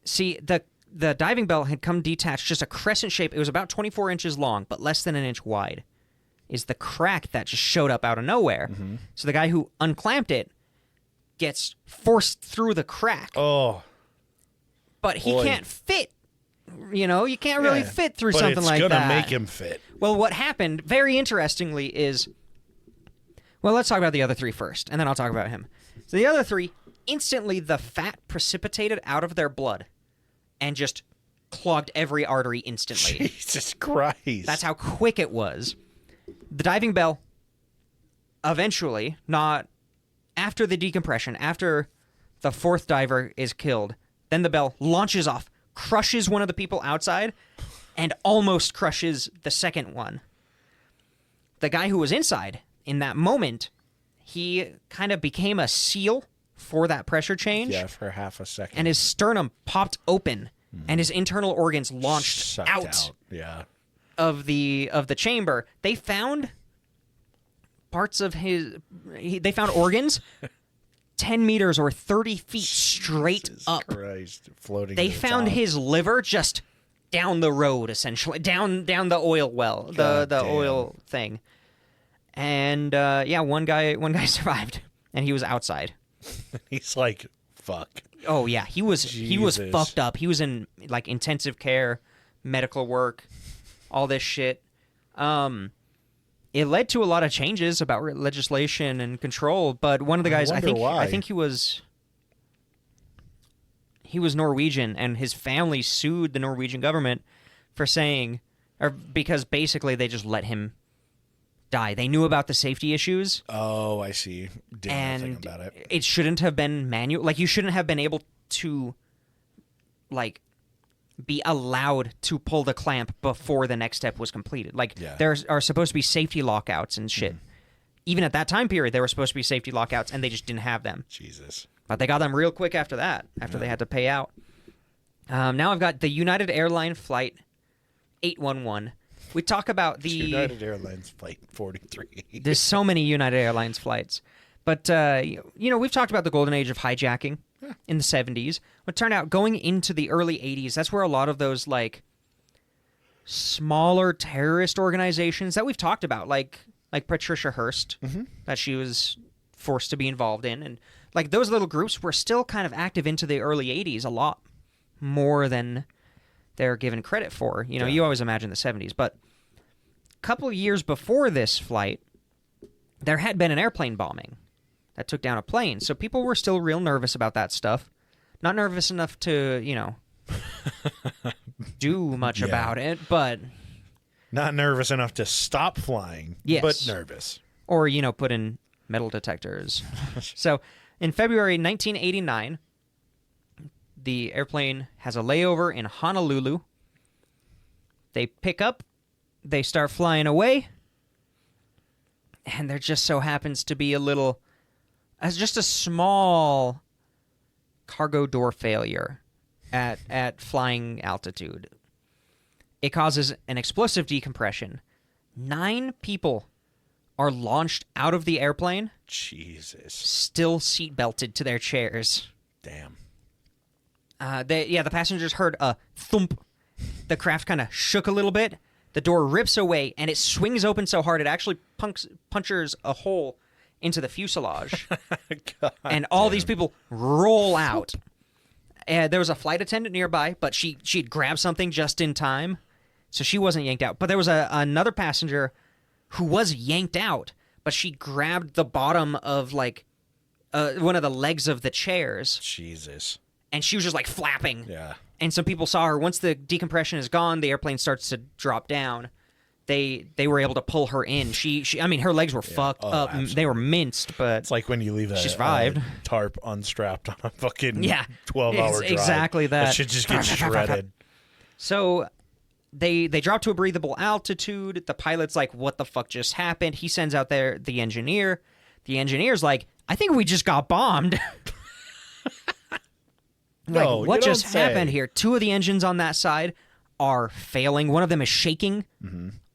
Speaker 3: See, the diving bell had come detached, just a crescent shape. It was about 24 inches long, but less than an inch wide, is the crack that just showed up out of nowhere. Mm-hmm. So the guy who unclamped it gets forced through the crack.
Speaker 2: Oh.
Speaker 3: But he can't fit. You can't really fit through something like that.
Speaker 2: But it's going to make him fit.
Speaker 3: Well, what happened, very interestingly, is... Well, let's talk about the other 3 first, and then I'll talk about him. So the other 3, instantly the fat precipitated out of their blood and just clogged every artery instantly.
Speaker 2: Jesus Christ.
Speaker 3: That's how quick it was. The diving bell, eventually, not after the decompression, after the 4th diver is killed, then the bell launches off, crushes one of the people outside, and almost crushes the second one. The guy who was inside, in that moment, he kind of became a seal for that pressure change.
Speaker 2: Yeah, for half a second.
Speaker 3: And his sternum popped open, and his internal organs launched
Speaker 2: Sucked
Speaker 3: out
Speaker 2: Yeah.
Speaker 3: of the chamber. They found parts of they found organs 10 meters or 30 feet straight
Speaker 2: Jesus
Speaker 3: up.
Speaker 2: Christ, floating.
Speaker 3: They
Speaker 2: to the
Speaker 3: found
Speaker 2: top.
Speaker 3: his liver just down the road, essentially down the oil well,
Speaker 2: God
Speaker 3: the
Speaker 2: damn.
Speaker 3: oil thing. And one guy survived, and he was outside.
Speaker 2: He's like, fuck.
Speaker 3: Oh yeah, he was
Speaker 2: Jesus.
Speaker 3: fucked up. He was in like intensive care, medical work, all this shit. It led to a lot of changes about legislation and control. But one of the guys, I think he was Norwegian, and his family sued the Norwegian government because basically they just let him die. They knew about the safety issues.
Speaker 2: Oh, I see. Did nothing about it.
Speaker 3: It shouldn't have been manual. Like, you shouldn't have been able to, like, be allowed to pull the clamp before the next step was completed. Like, there are supposed to be safety lockouts and shit. Even at that time period, there were supposed to be safety lockouts, and they just didn't have them.
Speaker 2: Jesus.
Speaker 3: But they got them real quick after that, after they had to pay out. Now I've got the United Airlines Flight 811. We talk about the
Speaker 2: United Airlines Flight 43.
Speaker 3: There's so many United Airlines flights. But, we've talked about the golden age of hijacking in the 70s. It turned out going into the early 80s, that's where a lot of those, like, smaller terrorist organizations that we've talked about, like Patricia Hearst, that she was forced to be involved in. And, like, those little groups were still kind of active into the early 80s a lot more than they're given credit for. You always imagine the 70s. But a couple of years before this flight, there had been an airplane bombing that took down a plane. So people were still real nervous about that stuff. Not nervous enough to, do much about it, but...
Speaker 2: Not nervous enough to stop flying, but nervous.
Speaker 3: Or, put in metal detectors. So, in February 1989, the airplane has a layover in Honolulu. They pick up, they start flying away, and there just so happens to be just a small cargo door failure at flying altitude. It causes an explosive decompression. 9 people are launched out of the airplane.
Speaker 2: Jesus.
Speaker 3: Still seatbelted to their chairs.
Speaker 2: Damn.
Speaker 3: The passengers heard a thump. The craft kind of shook a little bit. The door rips away, and it swings open so hard it actually punctures a hole into the fuselage. And all these people roll out. There was a flight attendant nearby, but she'd grabbed something just in time, so she wasn't yanked out. But there was another passenger who was yanked out, but she grabbed the bottom of, like, one of the legs of the chairs.
Speaker 2: Jesus.
Speaker 3: And she was just, like, flapping.
Speaker 2: Yeah.
Speaker 3: And some people saw her. Once the decompression is gone, the airplane starts to drop down. They were able to pull her in. Her legs were fucked up.
Speaker 2: Absolutely.
Speaker 3: They were minced, but
Speaker 2: it's like when you leave
Speaker 3: she survived.
Speaker 2: A tarp unstrapped on a fucking 12-hour drive.
Speaker 3: Exactly that.
Speaker 2: That shit just gets shredded.
Speaker 3: So they drop to a breathable altitude. The pilot's like, what the fuck just happened? He sends out the engineer. The engineer's like, I think we just got bombed.
Speaker 2: No,
Speaker 3: what just happened here? 2 of the engines on that side are failing. One of them is shaking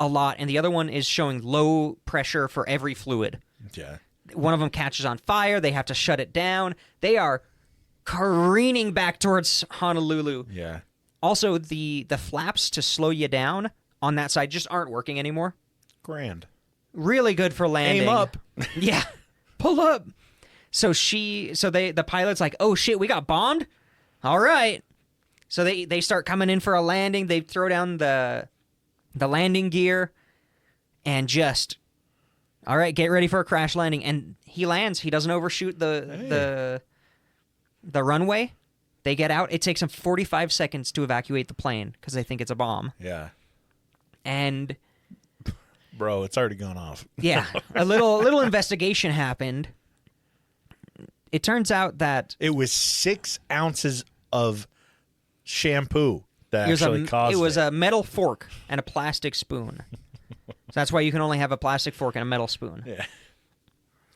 Speaker 3: a lot, and the other one is showing low pressure for every fluid.
Speaker 2: Yeah.
Speaker 3: One of them catches on fire. They have to shut it down. They are careening back towards Honolulu.
Speaker 2: Yeah.
Speaker 3: Also, the flaps to slow you down on that side just aren't working anymore.
Speaker 2: Grand.
Speaker 3: Really good for landing.
Speaker 2: Aim up.
Speaker 3: Yeah. Pull up. So the pilot's like, oh shit, we got bombed? All right. So they start coming in for a landing. They throw down the landing gear and just, all right, get ready for a crash landing. And he lands. He doesn't overshoot the runway. They get out. It takes them 45 seconds to evacuate the plane because they think it's a bomb.
Speaker 2: Yeah.
Speaker 3: And
Speaker 2: bro, it's already gone off.
Speaker 3: Yeah. A little investigation happened. It turns out that
Speaker 2: it was 6 ounces of shampoo that actually caused it.
Speaker 3: It was a metal fork and a plastic spoon. So that's why you can only have a plastic fork and a metal spoon.
Speaker 2: Yeah.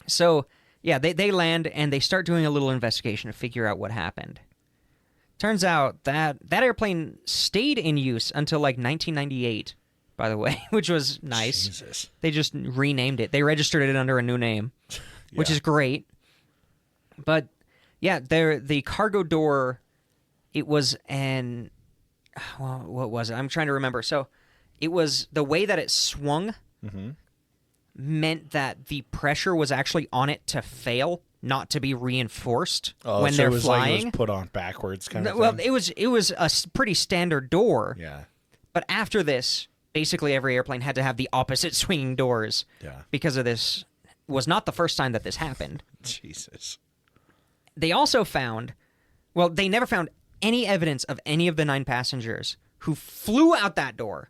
Speaker 3: So, Yeah, they land and they start doing a little investigation to figure out what happened. Turns out that airplane stayed in use until like 1998, by the way, which was nice.
Speaker 2: Jesus.
Speaker 3: They just renamed it. They registered it under a new name, which is great. But yeah, the cargo door, it was what was it? I'm trying to remember. So it was the way that it swung meant that the pressure was actually on it to fail, not to be reinforced when
Speaker 2: so
Speaker 3: they're
Speaker 2: it was
Speaker 3: flying.
Speaker 2: Like it was put on backwards kind of thing?
Speaker 3: Well, it was a pretty standard door.
Speaker 2: Yeah.
Speaker 3: But after this, basically every airplane had to have the opposite swinging doors.
Speaker 2: Yeah.
Speaker 3: Because of this was not the first time that this happened.
Speaker 2: Jesus.
Speaker 3: They also found, well, they never found any evidence of any of the 9 passengers who flew out that door.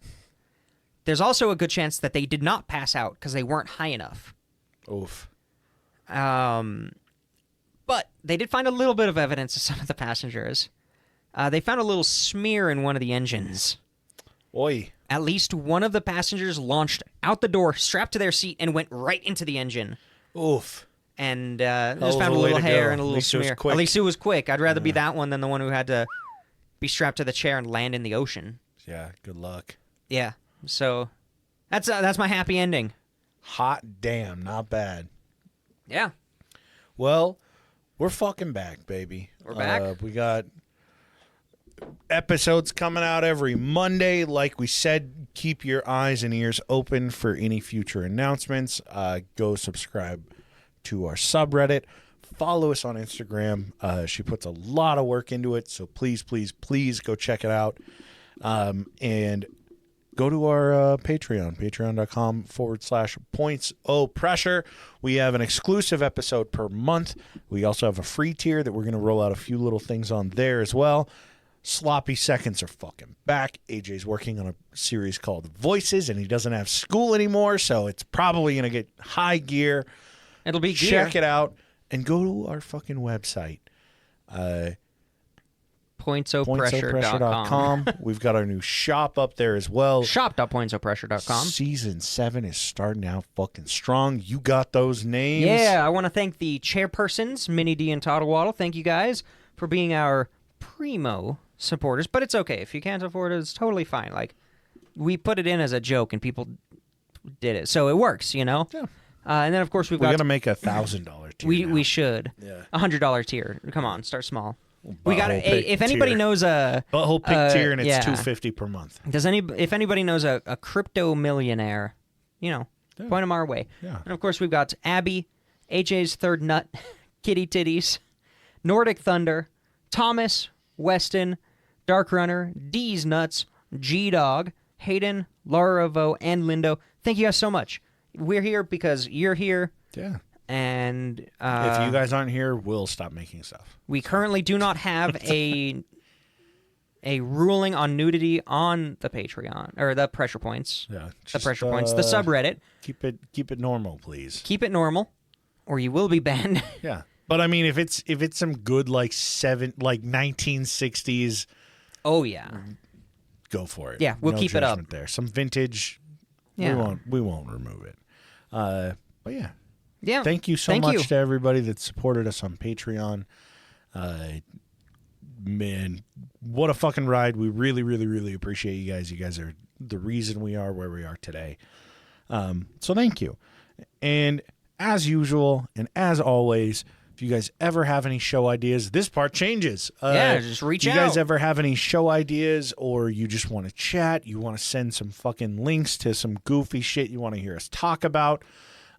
Speaker 3: There's also a good chance that they did not pass out because they weren't high enough.
Speaker 2: Oof.
Speaker 3: But they did find a little bit of evidence of some of the passengers. They found a little smear in one of the engines.
Speaker 2: Oi.
Speaker 3: At least one of the passengers launched out the door, strapped to their seat, and went right into the engine.
Speaker 2: Oof.
Speaker 3: And just
Speaker 2: of
Speaker 3: found
Speaker 2: a
Speaker 3: a
Speaker 2: way
Speaker 3: little
Speaker 2: to
Speaker 3: hair
Speaker 2: go.
Speaker 3: and a
Speaker 2: At
Speaker 3: little
Speaker 2: least it was
Speaker 3: smear.
Speaker 2: quick.
Speaker 3: At least it was quick. I'd rather be that one than the one who had to be strapped to the chair and land in the ocean.
Speaker 2: Yeah, good luck.
Speaker 3: Yeah. So that's my happy ending.
Speaker 2: Hot damn, not bad.
Speaker 3: Yeah.
Speaker 2: Well, we're fucking back, baby.
Speaker 3: We're back.
Speaker 2: We got episodes coming out every Monday. Like we said, keep your eyes and ears open for any future announcements. Go subscribe to our subreddit. Follow us on Instagram. She puts a lot of work into it, so please, please, please go check it out. And go to our Patreon, patreon.com/points-o-pressure. We have an exclusive episode per month. We also have a free tier that we're going to roll out a few little things on there as well. Sloppy Seconds are fucking back. AJ's working on a series called Voices, and he doesn't have school anymore, so it's probably going to get high gear.
Speaker 3: It'll be gear.
Speaker 2: Check it out, and go to our fucking website.
Speaker 3: Pointsopressure.com.
Speaker 2: We've got our new shop up there as well.
Speaker 3: Shop.pointsopressure.com.
Speaker 2: Season 7 is starting out fucking strong. You got those names?
Speaker 3: Yeah, I want to thank the chairpersons, Minnie D and Toddlewaddle. Thank you guys for being our primo supporters. But it's okay. If you can't afford it, it's totally fine. Like, we put it in as a joke and people did it. So it works, you know?
Speaker 2: Yeah.
Speaker 3: And then, of course, we've
Speaker 2: We're
Speaker 3: got...
Speaker 2: going to make a $1,000 tier now.
Speaker 3: We should.
Speaker 2: Yeah.
Speaker 3: $100 tier. Come on, start small. We got
Speaker 2: Butthole pick
Speaker 3: if anybody
Speaker 2: tier.
Speaker 3: knows a
Speaker 2: Butthole pick tier, and it's
Speaker 3: yeah.
Speaker 2: $250 per month.
Speaker 3: If anybody knows a crypto millionaire, you know, point them our way.
Speaker 2: Yeah.
Speaker 3: And of course we've got Abby, AJ's third nut, Kitty Titties, Nordic Thunder, Thomas, Weston, Dark Runner, D's Nuts, G Dog, Hayden, Laura Vo, and Lindo. Thank you guys so much. We're here because you're here.
Speaker 2: Yeah.
Speaker 3: And
Speaker 2: If you guys aren't here, we'll stop making stuff.
Speaker 3: we currently do not have a ruling on nudity on the Patreon or the pressure points.
Speaker 2: Yeah.
Speaker 3: The pressure points, the subreddit.
Speaker 2: Keep it normal, please.
Speaker 3: Keep it normal, or you will be banned.
Speaker 2: Yeah. But I mean, if it's some good like 1960s,
Speaker 3: Oh yeah,
Speaker 2: go for it.
Speaker 3: Yeah, we'll
Speaker 2: No
Speaker 3: keep it up.
Speaker 2: judgment there. Some vintage.
Speaker 3: Yeah.
Speaker 2: We won't remove it. But yeah.
Speaker 3: yeah.
Speaker 2: Thank you so much to everybody that supported us on Patreon. Man, what a fucking ride. We really, really, really appreciate you guys. You guys are the reason we are where we are today. So thank you. And as usual, and as always, if you guys ever have any show ideas, this part changes.
Speaker 3: Just reach
Speaker 2: out.
Speaker 3: out.
Speaker 2: You guys ever have any show ideas, or you just want to chat, you want to send some fucking links to some goofy shit you want to hear us talk about,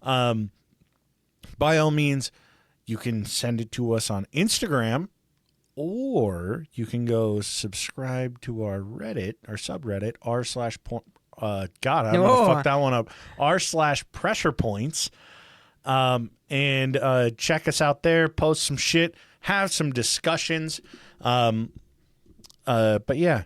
Speaker 2: by all means, you can send it to us on Instagram, or you can go subscribe to our Reddit, our subreddit, God, I'm going to fuck that one up, r/pressure points. And check us out there, post some shit, have some discussions. But yeah,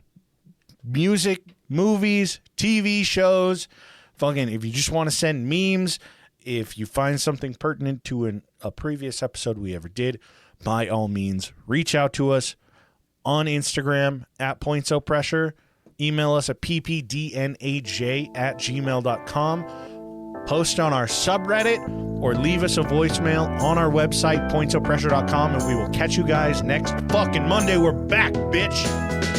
Speaker 2: music, movies, TV shows, fucking, if you just want to send memes, if you find something pertinent to a previous episode we ever did, by all means, reach out to us on Instagram at pointsopressure. Email us at ppdnaj@gmail.com. post on our subreddit, or leave us a voicemail on our website, pointsofpressure.com, and we will catch you guys next fucking Monday. We're back, bitch.